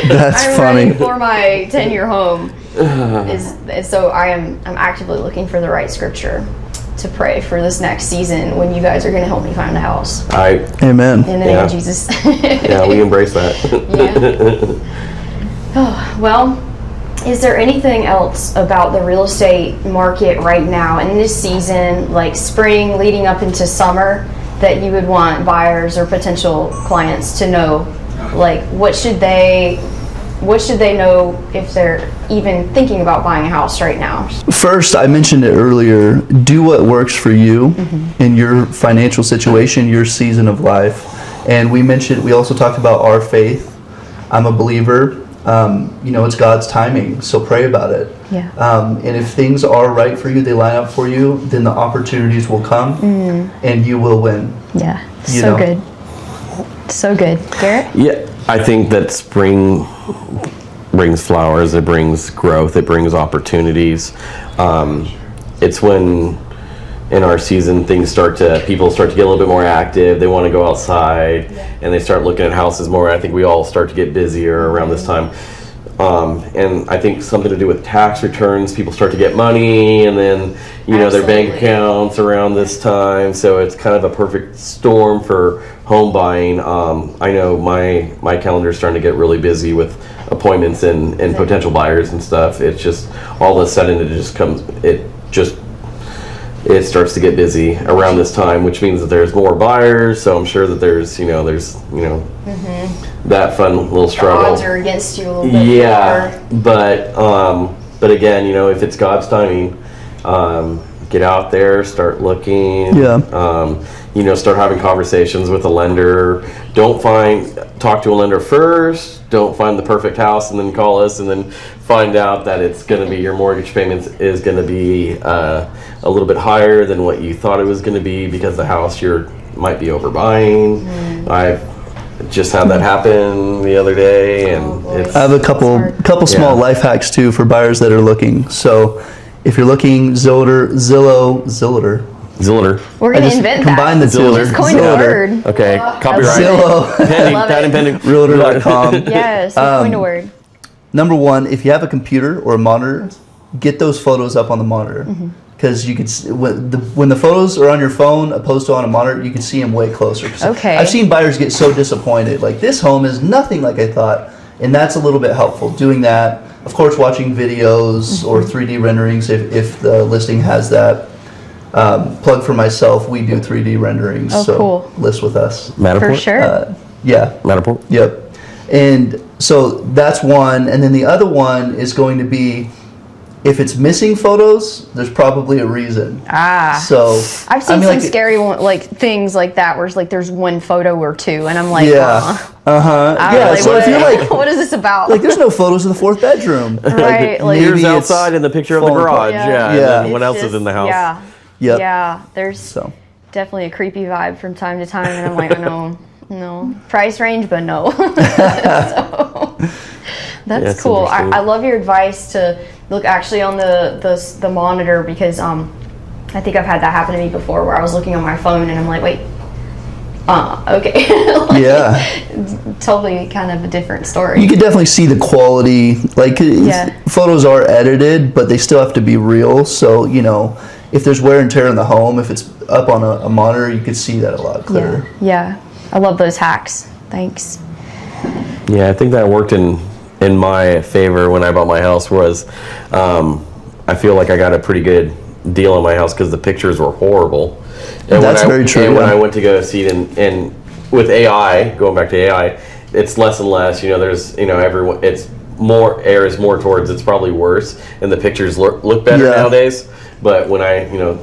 That's I'm funny. ready for my 10-year home. So I'm actively looking for the right scripture to pray for this next season when you guys are going to help me find a house. Amen. In the name of Jesus. Yeah, we embrace that. Oh, well, is there anything else about the real estate market right now in this season, like spring leading up into summer, that you would want buyers or potential clients to know? Like, what should they know if they're even thinking about buying a house right now? First, I mentioned it earlier, do what works for you in your financial situation, your season of life. And we also talked about our faith. I'm a believer. It's God's timing, so pray about it. Yeah. And if things are right for you, they line up for you, then the opportunities will come, and you will win. Yeah, good. So good. Garrett? Yeah, I think that spring brings flowers, it brings growth, it brings opportunities. It's when in our season people start to get a little bit more active, they want to go outside, and they start looking at houses more. I think we all start to get busier around this time. And I think something to do with tax returns, people start to get money, and then their bank accounts around this time, so it's kind of a perfect storm for home buying. I know my calendar is starting to get really busy with appointments and potential buyers and stuff. It's just all of a sudden it starts to get busy around this time, which means that there's more buyers. So I'm sure that there's that fun little struggle. The odds are against you a little bit. Yeah, but again, if it's God's timing, get out there, start looking. Yeah. Start having conversations with a lender. Talk to a lender first. Don't find the perfect house and then call us and then find out that it's going to be, your mortgage payments is going to be a little bit higher than what you thought it was going to be because the house might be overbuying. just had that happen the other day, and it's I have a couple small life hacks too for buyers that are looking. So if you're looking, Zillow. We're going to invent combine that. the two. Just coin the word. okay. Copyright. Zillow. Patent pending. Realtor.com. Yes, coin the word. Number one, if you have a computer or a monitor, get those photos up on the monitor. Because you could, when the photos are on your phone opposed to on a monitor, you can see them way closer. Okay. I've seen buyers get so disappointed. Like, this home is nothing like I thought. And that's a little bit helpful. Doing that, of course, watching videos or 3D renderings if the listing has that. Plug for myself, we do 3D renderings. Oh, so cool. list with us. Matterport? For sure. Yeah. Matterport? Yep. And so that's one. And then the other one is going to be, if it's missing photos, there's probably a reason. So I've seen some scary things like that where it's like there's one photo or two, and I'm like, yeah, so if you're like, what is this about? Like, there's no photos of the fourth bedroom. Right, like Here's outside in the picture of the garage. Yeah. And then what else is in the house? Yeah. Yep. Yeah. There's definitely a creepy vibe from time to time, and I'm like, no, price range, but no. So, that's cool. I love your advice to look actually on the monitor, because I think I've had that happen to me before where I was looking on my phone and I'm like, wait, okay. Totally kind of a different story. You can definitely see the quality. Like, photos are edited, but they still have to be real. So, if there's wear and tear in the home, if it's up on a monitor, you could see that a lot clearer. Yeah. I love those hacks. Thanks. Yeah, I think that worked in my favor when I bought my house. Was I feel like I got a pretty good deal on my house because the pictures were horrible. And that's very true. And when I went to go see it, and with AI, going back to AI, it's less and less. There's everyone. It's more errors more towards it's probably worse, and the pictures look better nowadays. But when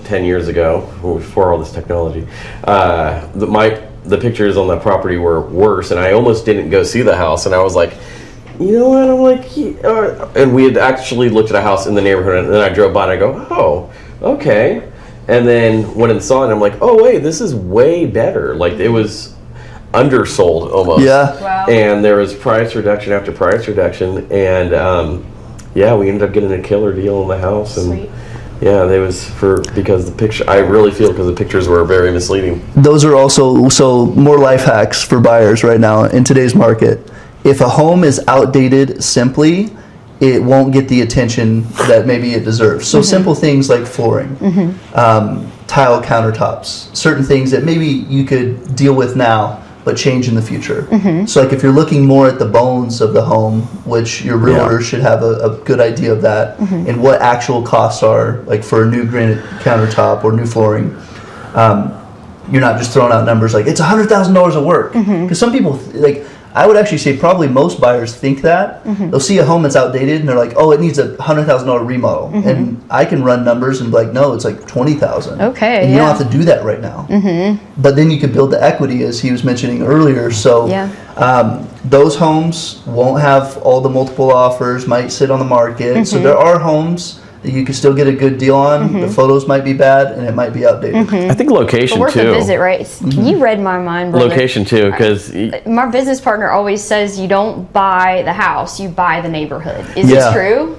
10 years ago, before all this technology, the pictures on the property were worse, and I almost didn't go see the house. And I was like, you know what? I'm like, and we had actually looked at a house in the neighborhood, and then I drove by and I go, oh, okay. And then went and saw it, and I'm like, oh wait, this is way better. Like, it was undersold almost. Yeah. Wow. And there was price reduction after price reduction, and we ended up getting a killer deal on the house. And sweet. Yeah, because the picture, I really feel because the pictures were very misleading. Those are also more life hacks for buyers right now in today's market. If a home is outdated simply, it won't get the attention that maybe it deserves. So simple things like flooring, tile countertops, certain things that maybe you could deal with now, but change in the future. So like if you're looking more at the bones of the home, which your realtor should have a good idea of that, and what actual costs are, like for a new granite countertop or new flooring. You're not just throwing out numbers like it's $100,000 of work. Because some people, like, I would actually say probably most buyers think that. They'll see a home that's outdated and they're like, oh, it needs a $100,000 remodel. And I can run numbers and be like, no, it's like $20,000. Okay, and you don't have to do that right now. But then you can build the equity, as he was mentioning earlier. So those homes won't have all the multiple offers, might sit on the market. So there are homes that you can still get a good deal on. The photos might be bad and it might be outdated. I think location worth too. a visit, right? You read my mind, brother. Location too, because my business partner always says you don't buy the house, you buy the neighborhood. Is this true?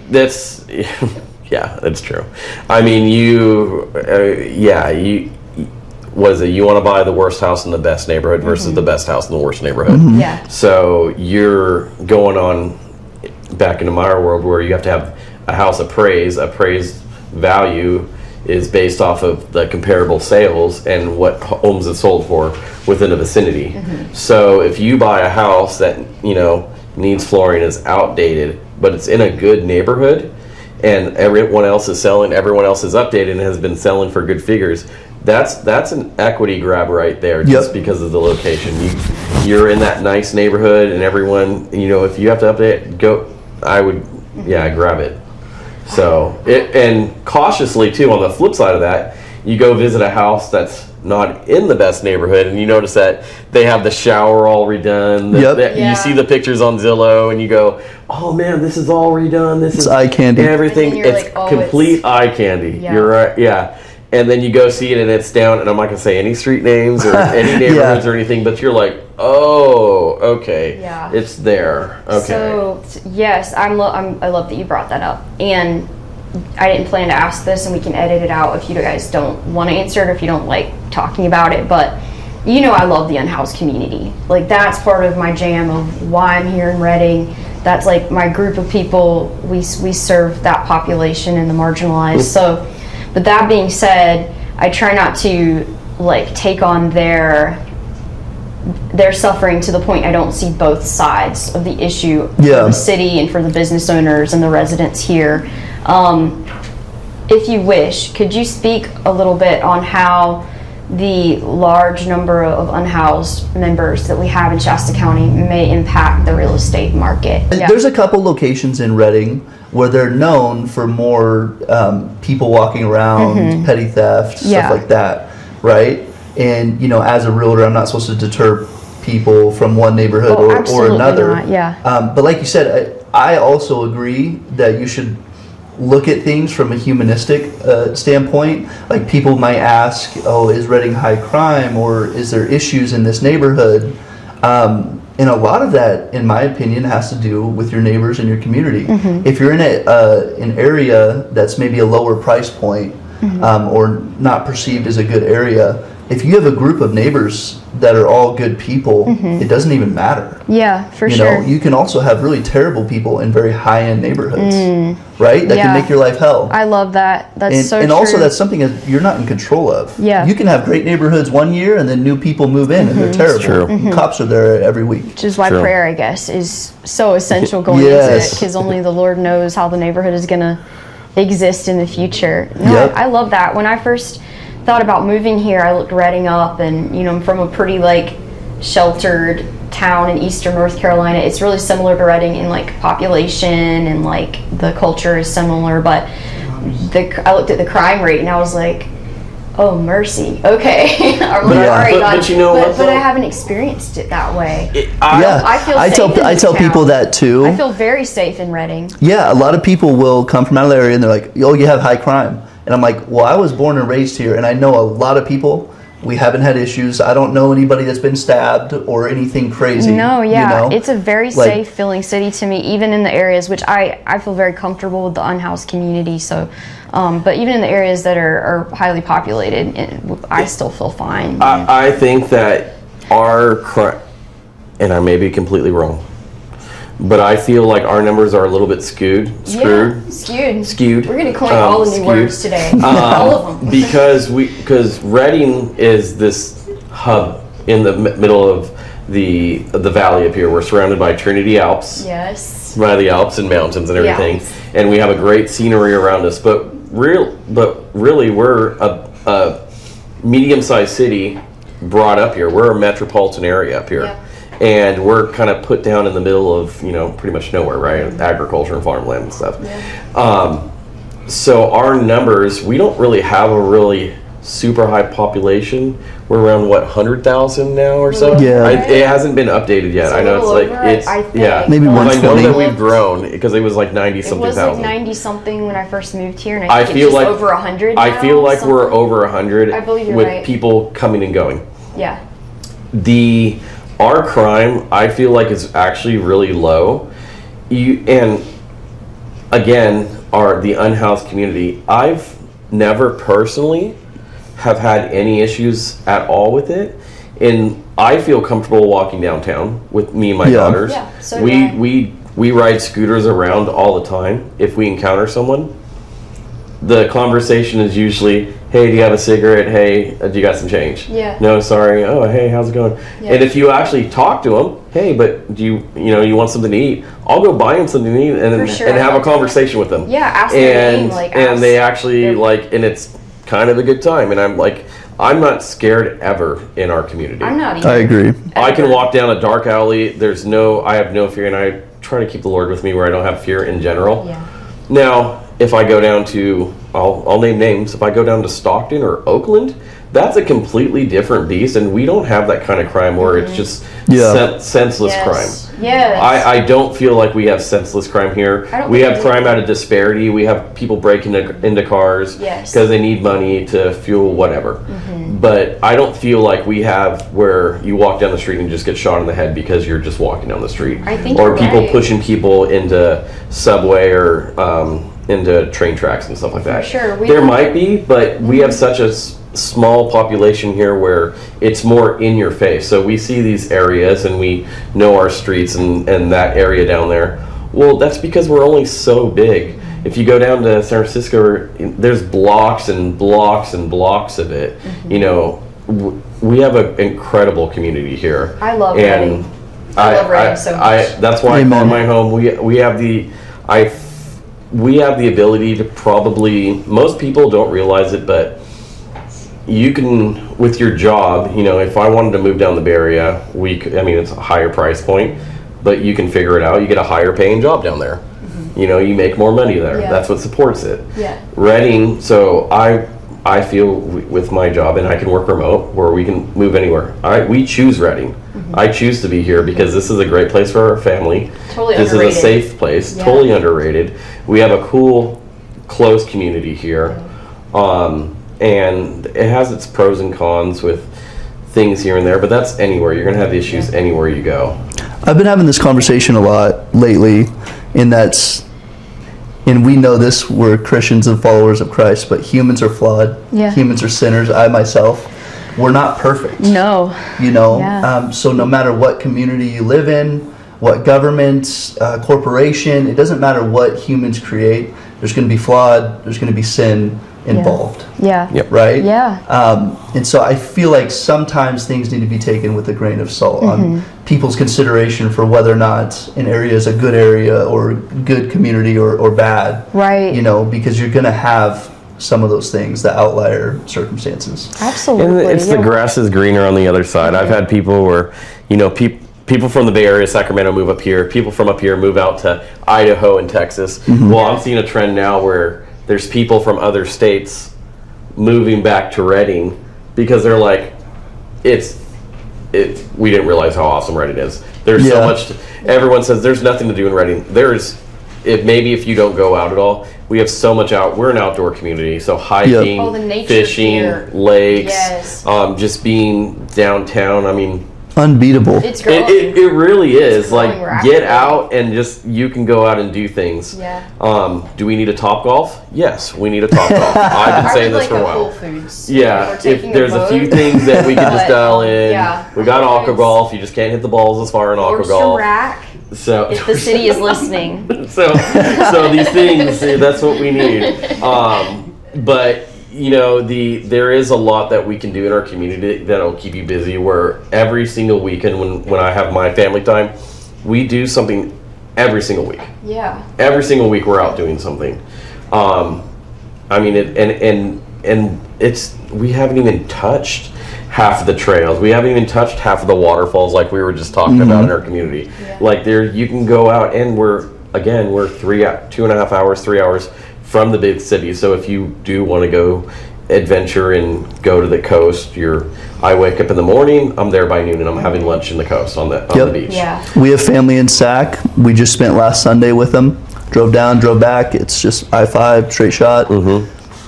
That's that's true. I mean, you want to buy the worst house in the best neighborhood versus the best house in the worst neighborhood. Yeah. So you're going on back into my world where you have to have a house appraised value is based off of the comparable sales and what homes it's sold for within the vicinity. So if you buy a house that needs flooring, is outdated, but it's in a good neighborhood, and everyone else is selling, everyone else is updated and has been selling for good figures, that's an equity grab right there, just because of the location. You're in that nice neighborhood, and everyone, if you have to update, I would grab it. So and cautiously too, on the flip side of that, you go visit a house that's not in the best neighborhood, and you notice that they have the shower all redone. You see the pictures on Zillow, and you go, "Oh man, this is all redone. This is eye candy. Everything. It's like, complete eye candy." You're right. Yeah. and then you go see it and it's down, and I'm not gonna say any street names or any neighborhoods or anything, but you're like, oh, okay, it's there. Okay. So yes, I love that you brought that up, and I didn't plan to ask this, and we can edit it out if you guys don't want to answer it or if you don't like talking about it, but I love the unhoused community. Like, that's part of my jam of why I'm here in Reading. That's like my group of people. We serve that population and the marginalized. So, but that being said, I try not to like take on their suffering to the point I don't see both sides of the issue for the city and for the business owners and the residents here. If you wish, could you speak a little bit on how the large number of unhoused members that we have in Shasta County may impact the real estate market? There's a couple locations in Reading where they're known for more people walking around, petty theft, stuff like that, right? And as a realtor, I'm not supposed to deter people from one neighborhood or another. Not, but like you said, I also agree that you should look at things from a humanistic standpoint. Like, people might ask, oh, is Reading high crime, or is there issues in this neighborhood? And a lot of that, in my opinion, has to do with your neighbors and your community. If you're in an area that's maybe a lower price point, or not perceived as a good area, if you have a group of neighbors that are all good people, it doesn't even matter. Yeah, for sure. You can also have really terrible people in very high-end neighborhoods, right? That can make your life hell. I love that. That's so true. And also, that's something that you're not in control of. Yeah. You can have great neighborhoods one year, and then new people move in, and they're terrible. Cops are there every week. Which is why prayer, I guess, is so essential going into it, because only the Lord knows how the neighborhood is going to exist in the future. No, I love that. When I first thought about moving here, I looked Reading up, and I'm from a pretty like sheltered town in eastern North Carolina. It's really similar to Reading in like population, and like the culture is similar, but I looked at the crime rate and I was like, oh mercy, okay. I'm like, all right, God. But I haven't experienced it that way. I feel safe I tell people that too. I feel very safe in Reading. Yeah, a lot of people will come from out of the area and they're like, oh, you have high crime. And I'm like, well, I was born and raised here, and I know a lot of people. We haven't had issues. I don't know anybody that's been stabbed or anything crazy. No, it's a very safe feeling city to me, even in the areas which I feel very comfortable with the unhoused community. So, but even in the areas that are highly populated, I still feel fine. I think that our crime, and I may be completely wrong, but I feel like our numbers are a little bit skewed. Skewed. We're going to coin all the new words today. All of them. because Reading is this hub in the middle of the valley up here. We're surrounded by Trinity Alps. Yes. By the Alps and mountains and everything, and we have a great scenery around us. But really, we're a medium-sized city brought up here. We're a metropolitan area up here. Yeah. And we're kind of put down in the middle of, pretty much nowhere, right? Agriculture and farmland and stuff. Yeah. So our numbers, we don't really have a really super high population. We're around 100,000 now or so. Yeah. It hasn't been updated yet. I know it's maybe 120. I know that we've grown because it was like 90 something thousand. It was like 90 something when I first moved here, and I feel like over 100. I feel like we're over 100. I believe you're with right. People coming and going. Yeah. Our crime, I feel like, is actually really low. And again, the unhoused community, I've never personally have had any issues at all with it. And I feel comfortable walking downtown with me and my daughters. Yeah, so we ride scooters around all the time. If we encounter someone, the conversation is usually, hey, do you have a cigarette? Hey, do you got some change? Yeah. No, sorry. Oh, hey, how's it going? Yeah. And if you actually talk to them, hey, but do you want something to eat? I'll go buy them something to eat and have a conversation with them. Yeah, ask their name. And they actually and it's kind of a good time. And I'm like, I'm not scared ever in our community. I'm not either. I agree. Ever. I can walk down a dark alley. I have no fear, and I try to keep the Lord with me where I don't have fear in general. Yeah. Now, if I go down to, I'll name names, if I go down to Stockton or Oakland, that's a completely different beast, and we don't have that kind of crime where it's just senseless crime. Yes. I don't feel like we have senseless crime here. We have crime out of disparity. We have people breaking into cars because they need money to fuel whatever. But I don't feel like we have where you walk down the street and just get shot in the head because you're just walking down the street. I think or you're people right. pushing people into subway or into train tracks and stuff like that. For sure. There might be, but we have such a small population here where it's more in your face. So we see these areas and we know our streets and that area down there. Well, that's because we're only so big. If you go down to San Francisco, there's blocks and blocks and blocks of it. You know, we have an incredible community here. I love Reading. I love Reading so much. That's why I call my home. We have the ability to probably, most people don't realize it, but you can, with your job, you know, if I wanted to move down the Bay Area, it's a higher price point, but you can figure it out. You get a higher paying job down there. You know, you make more money there. That's what supports it. Reading, so I feel with my job, and I can work remote, where we can move anywhere. We choose Reading. I choose to be here because this is a great place for our family. This is a safe place, totally underrated. We have a cool, close community here. And it has its pros and cons with things here and there, but that's anywhere. You're going to have issues anywhere you go. I've been having this conversation a lot lately, and we know this, we're Christians and followers of Christ, but humans are flawed. Humans are sinners. I myself, we're not perfect. No. You know, so no matter what community you live in, what government, corporation, it doesn't matter what humans create, there's going to be flawed, there's going to be sin involved. Right? And so I feel like sometimes things need to be taken with a grain of salt on people's consideration for whether or not an area is a good area or good community or bad. Right. You know, because you're going to have some of those things, the outlier circumstances. Absolutely. And it's the grass is greener on the other side. I've had people where, you know, people from the Bay Area, Sacramento, move up here. People from up here move out to Idaho and Texas. Well, I'm seeing a trend now where there's people from other states moving back to Reading because they're like, we didn't realize how awesome Reading is. There's so much. Everyone says there's nothing to do in Reading. If you don't go out at all, we have so much out. We're an outdoor community, so hiking, fishing, lakes, just being downtown. I mean, unbeatable. It's growing. It really is. Like, rapidly. Get out and you can go out and do things. Do we need a Topgolf? Yes, we need a Topgolf. I've been saying this for a while. If there's a few things that we can just dial in. We got Aqua Golf. You just can't hit the balls as far in Aqua Golf. So if the city is listening. so these things, that's what we need. But you know, there is a lot that we can do in our community that'll keep you busy, where every single weekend when I have my family time, we do something every single week. Every single week we're out doing something. I mean, we haven't even touched half of the trails. We haven't even touched half of the waterfalls like we were just talking about in our community. Like you can go out and we're 2.5 hours, 3 hours from the big city. So if you do want to go adventure and go to the coast, I wake up in the morning, I'm there by noon, and I'm having lunch in the coast on the beach. We have family in Sac. We just spent last Sunday with them. Drove down, drove back. It's just I-5, straight shot.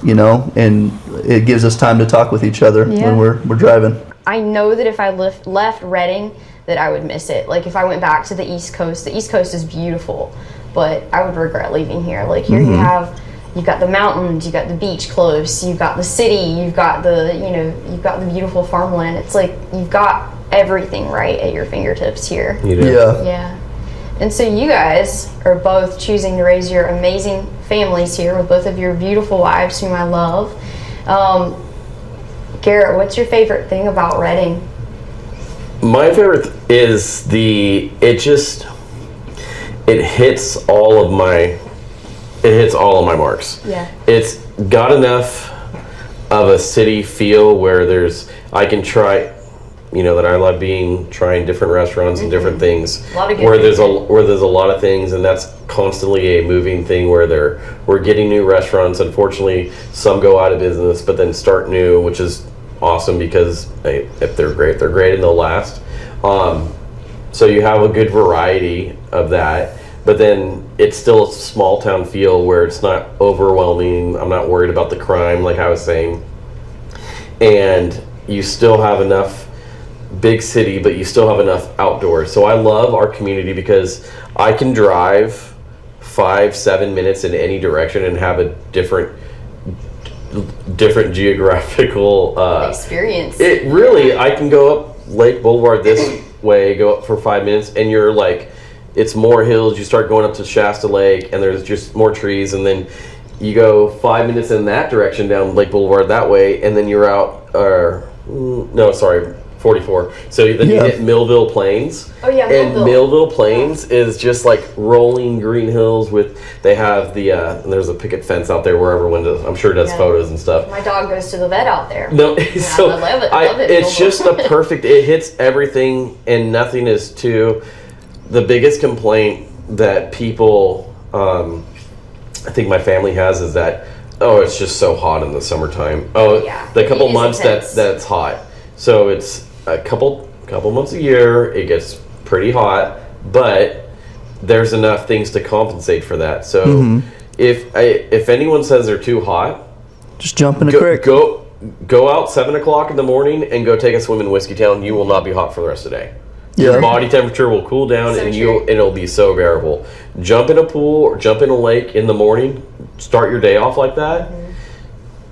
You know, and it gives us time to talk with each other when we're driving. I know that if I left Reading, that I would miss it. Like if I went back to the East Coast is beautiful, but I would regret leaving here. Like here you've got the mountains, you've got the beach close, you've got the city, you've got the beautiful farmland. It's like you've got everything right at your fingertips here. And so you guys are both choosing to raise your amazing families here with both of your beautiful wives, whom I love. Garrett, what's your favorite thing about Reading? My favorite is it hits all of my marks. It's got enough of a city feel where I can try, you know, that I love trying different restaurants and different things. Where there's a lot of things, and that's constantly a moving thing where we're getting new restaurants. Unfortunately, some go out of business, but then start new, which is awesome because if they're great and they'll last. So you have a good variety of that, but then it's still a small town feel where it's not overwhelming. I'm not worried about the crime, like I was saying. And you still have enough big city, but you still have enough outdoors. So I love our community because I can drive 5-7 minutes in any direction and have a different geographical experience. It really, I can go up Lake Boulevard this way, go up for 5 minutes, and you're like, it's more hills. You start going up to Shasta Lake, and there's just more trees, and then you go 5 minutes in that direction down Lake Boulevard that way, and then you're out. 44. So then you hit Millville Plains. Oh yeah, and Millville Plains is just like rolling green hills with. They have the and there's a picket fence out there where everyone does. I'm sure does photos and stuff. My dog goes to the vet out there. No, so I love it. I love it. It's just a perfect. It hits everything, and nothing is too. The biggest complaint that people, I think my family has, is that it's just so hot in the summertime. The couple months that's hot. So it's a couple months a year. It gets pretty hot, but there's enough things to compensate for that. So if anyone says they're too hot, just jump in a creek. Go out 7 o'clock in the morning and go take a swim in Whiskeytown. You will not be hot for the rest of the day. Your body temperature will cool down, and it'll be so bearable. Jump in a pool or jump in a lake in the morning. Start your day off like that.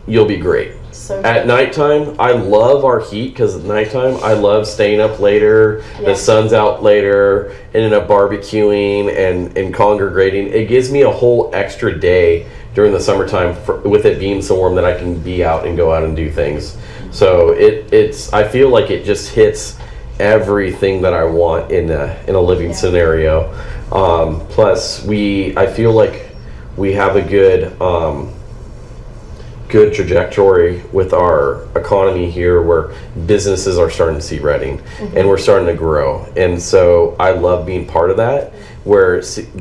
You'll be great. So at nighttime, I love our heat because at nighttime, I love staying up later. The sun's out later, and ending up barbecuing and congregating. It gives me a whole extra day during the summertime with it being so warm that I can be out and go out and do things. So it's I feel like it just hits everything that I want in a living scenario. Plus, I feel like we have a good trajectory with our economy here, where businesses are starting to see Reading, and we're starting to grow. And so I love being part of that,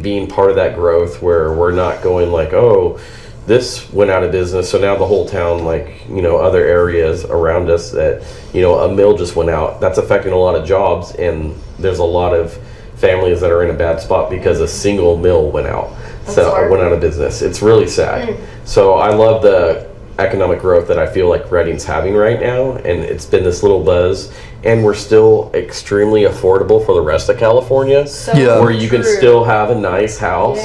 being part of that growth, where we're not going like, oh, this went out of business, so now the whole town, like, other areas around us that, a mill just went out. That's affecting a lot of jobs, and there's a lot of families that are in a bad spot because a single mill went out. Went out of business. It's really sad. So I love the economic growth that I feel like Reading's having right now, and it's been this little buzz, and we're still extremely affordable for the rest of California, where you can still have a nice house.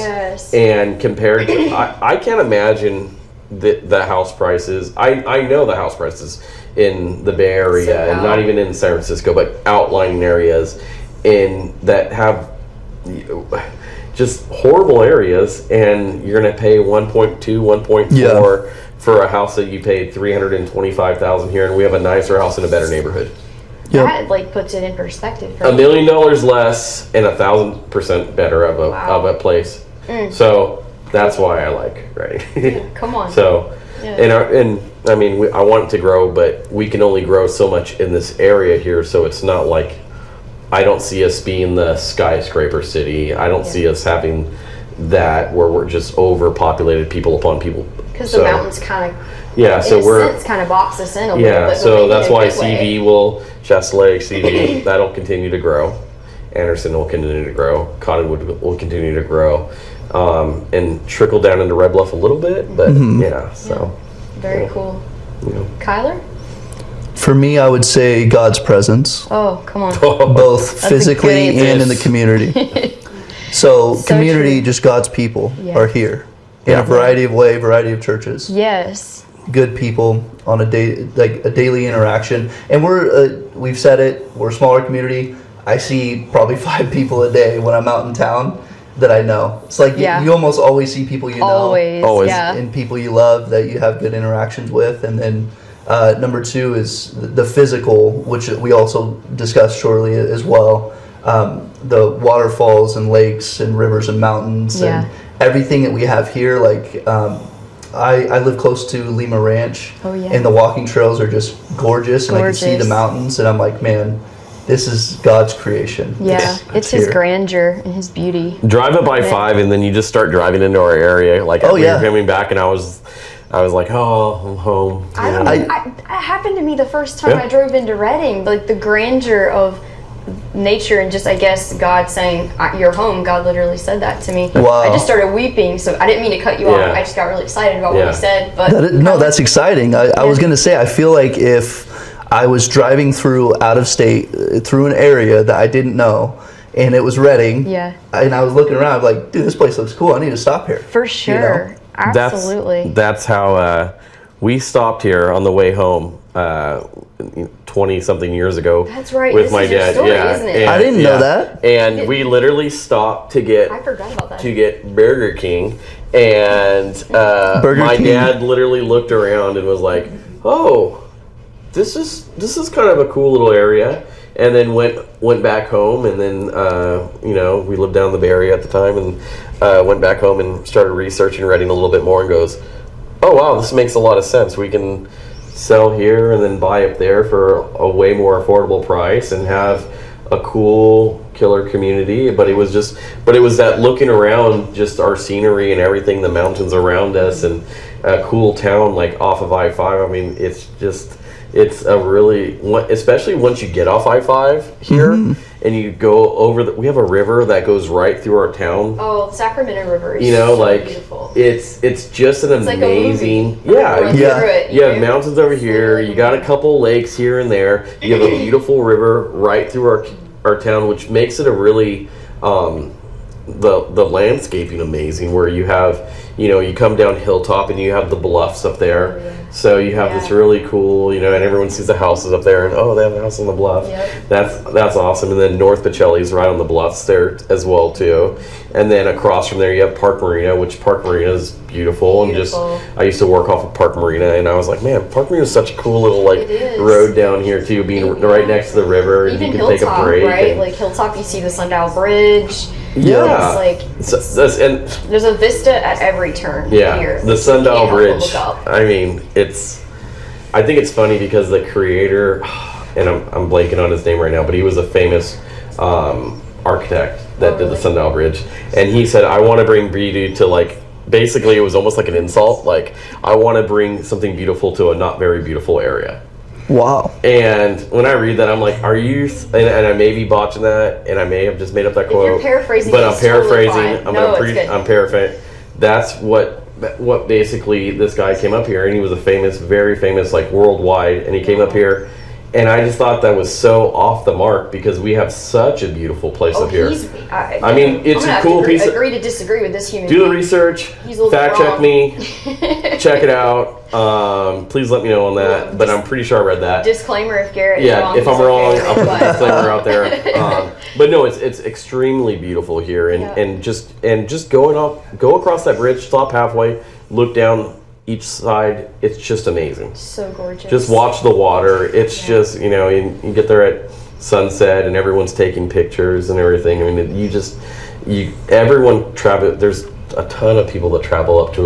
And compared to, I can't imagine the house prices. I know the house prices in the Bay Area, and not even in San Francisco, but outlying areas that have just horrible areas, and you're going to pay 1.2, 1.4 for a house that you paid $325,000 here, and we have a nicer house in a better neighborhood. That puts it in perspective. $1 million less and 1,000% better of a place. So that's why I like Reading. Come on. So I mean, I want it to grow, but we can only grow so much in this area here. So it's not like, I don't see us being the skyscraper city. I don't see us having that where we're just overpopulated, people upon people. Because the mountains kind of, we're kind of box us in a little bit. So that's why CV will, Shasta Lake, CV, that'll continue to grow. Anderson will continue to grow. Cottonwood will continue to grow, and trickle down into Red Bluff a little bit. But very cool. Kyler? For me, I would say God's presence. Oh, come on. Both physically and in the community. So community, true. Just God's people are here in a variety of churches. Yes. Good people on a daily interaction, and we've said it. We're a smaller community. I see probably 5 people a day when I'm out in town that I know. It's like you almost always see people you know, always, and people you love that you have good interactions with, and then. Number 2 is the physical, which we also discussed shortly as well. The waterfalls and lakes and rivers and mountains and everything that we have here. Like I live close to Lima Ranch, and the walking trails are just gorgeous, and I can see the mountains, and I'm like, man, this is God's creation. Yeah, it's His grandeur and His beauty. Drive up I-5, and then you just start driving into our area. Like we were coming back, and I was like, oh, I'm home. It happened to me the first time I drove into Reading. Like the grandeur of nature and just, I guess, God saying, "Your home." God literally said that to me. Wow. I just started weeping, so I didn't mean to cut you off. I just got really excited about what he said. But no, that's exciting. I was going to say, I feel like if I was driving through out of state, through an area that I didn't know, and it was Reading, and I was looking around, I'm like, dude, this place looks cool. I need to stop here. For sure. You know? Absolutely. That's how we stopped here on the way home 20-something years ago. That's right. With my dad. Story, isn't it? And, I didn't know that. And we literally stopped to get I forgot about that. to get Burger King, and my dad literally looked around and was like, "Oh, this is kind of a cool little area." And then went back home, and then we lived down in the Bay Area at the time, and went back home and started researching Reading a little bit more, and goes, "Oh wow, this makes a lot of sense. We can sell here and then buy up there for a way more affordable price and have a cool killer community." But it was that looking around, just our scenery and everything, the mountains around us, and a cool town like off of I-5. I mean, it's a really, especially once you get off I-5 here and you go over we have a river that goes right through our town. Oh, the Sacramento River is beautiful. It's just an amazing, you have mountains over here, you got a couple lakes here and there, you have a beautiful river right through our town, which makes it a really the landscaping amazing, where you have, you come down hilltop and you have the bluffs up there. So you have this really cool, and everyone sees the houses up there, and they have a house on the bluff. Yep. That's awesome. And then North Pacelli's right on the bluffs there as well too. And then across from there you have Park Marina, which Park Marina is beautiful. And just I used to work off of Park Marina, and I was like, man, Park Marina is such a cool little road down here too, being right next to the river, and you can take a break. Right? Like Hilltop, you see the Sundial Bridge. Yeah, there's a vista at every turn. Here. The Sundial Bridge. I mean, I think it's funny because the creator, and I'm blanking on his name right now, but he was a famous architect that did the Sundial Bridge, and he said, "I want to bring beauty to basically it was almost like an insult. Like, I want to bring something beautiful to a not very beautiful area." Wow. And when I read that, I'm like, are you, and I may be botching that, and I may have just made up that quote. You're paraphrasing, but I'm paraphrasing. Totally I'm paraphrasing. That's what basically this guy came up here, and he was very famous, worldwide, and he came up here, and I just thought that was so off the mark, because we have such a beautiful place up here. I mean, it's a cool piece. Agree to disagree with this human. Do the research. Fact check me. Check it out. Please let me know on that. But I'm pretty sure I read that. Disclaimer: if Garrett is wrong, if I'm wrong, I'll put a disclaimer out there. But no, it's extremely beautiful here, and just go across that bridge, stop halfway, look down each side. It's just amazing. So gorgeous. Just watch the water. It's just you get there at sunset, and everyone's taking pictures and everything. I mean, everyone travel. There's a ton of people that travel up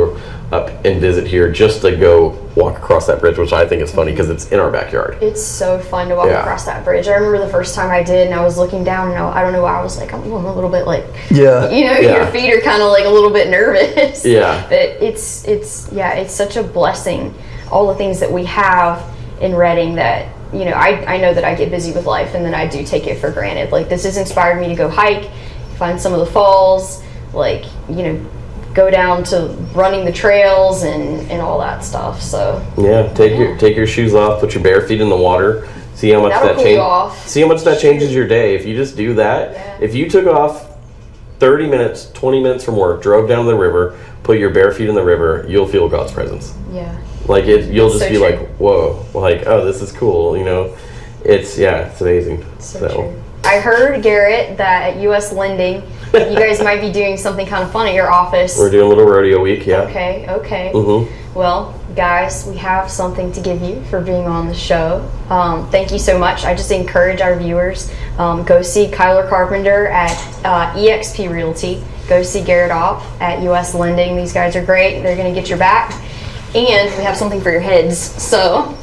and visit here just to go walk across that bridge, which I think is funny because it's in our backyard. It's so fun to walk across that bridge. I remember the first time I did, and I was looking down, and I don't know why I was like, I'm a little bit your feet are kind of a little bit nervous. Yeah. But it's such a blessing, all the things that we have in Reading that, I know that I get busy with life, and then I do take it for granted. This has inspired me to go hike, find some of the falls, go down to running the trails and all that stuff. So take your shoes off, put your bare feet in the water, see how much See how much that changes your day. If you just do that, if you took off 30 minutes, 20 minutes from work, drove down to the river, put your bare feet in the river, you'll feel God's presence. Yeah. You'll just be like, whoa, oh, this is cool. It's amazing. So true. I heard, Garrett, that at US Lending, you guys might be doing something kind of fun at your office. We're doing a little rodeo week, yeah. Okay. Mm-hmm. Well, guys, we have something to give you for being on the show. Thank you so much. I just encourage our viewers, go see Kyler Carpenter at EXP Realty. Go see Garrett off at US Lending. These guys are great. They're going to get your back. And we have something for your heads. So,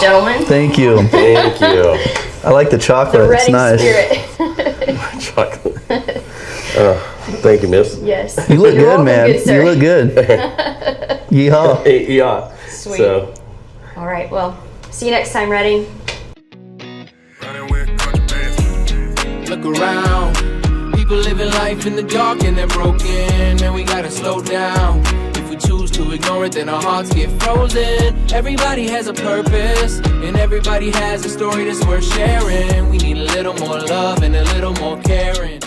gentlemen. Thank you. Thank you. I like the chocolate. It's nice. Spirit. Chocolate. Thank you, miss. Yes. You look good, man. Good, you look good. Yeehaw. Yeah. Sweet. So. All right. Well, see you next time, Reading. Running with country bands. Look around, people living life in the dark and they're broken. Man, we gotta slow down. If we choose to ignore it, then our hearts get frozen. Everybody has a purpose, and everybody has a story that's worth sharing. We need a little more love and a little more caring.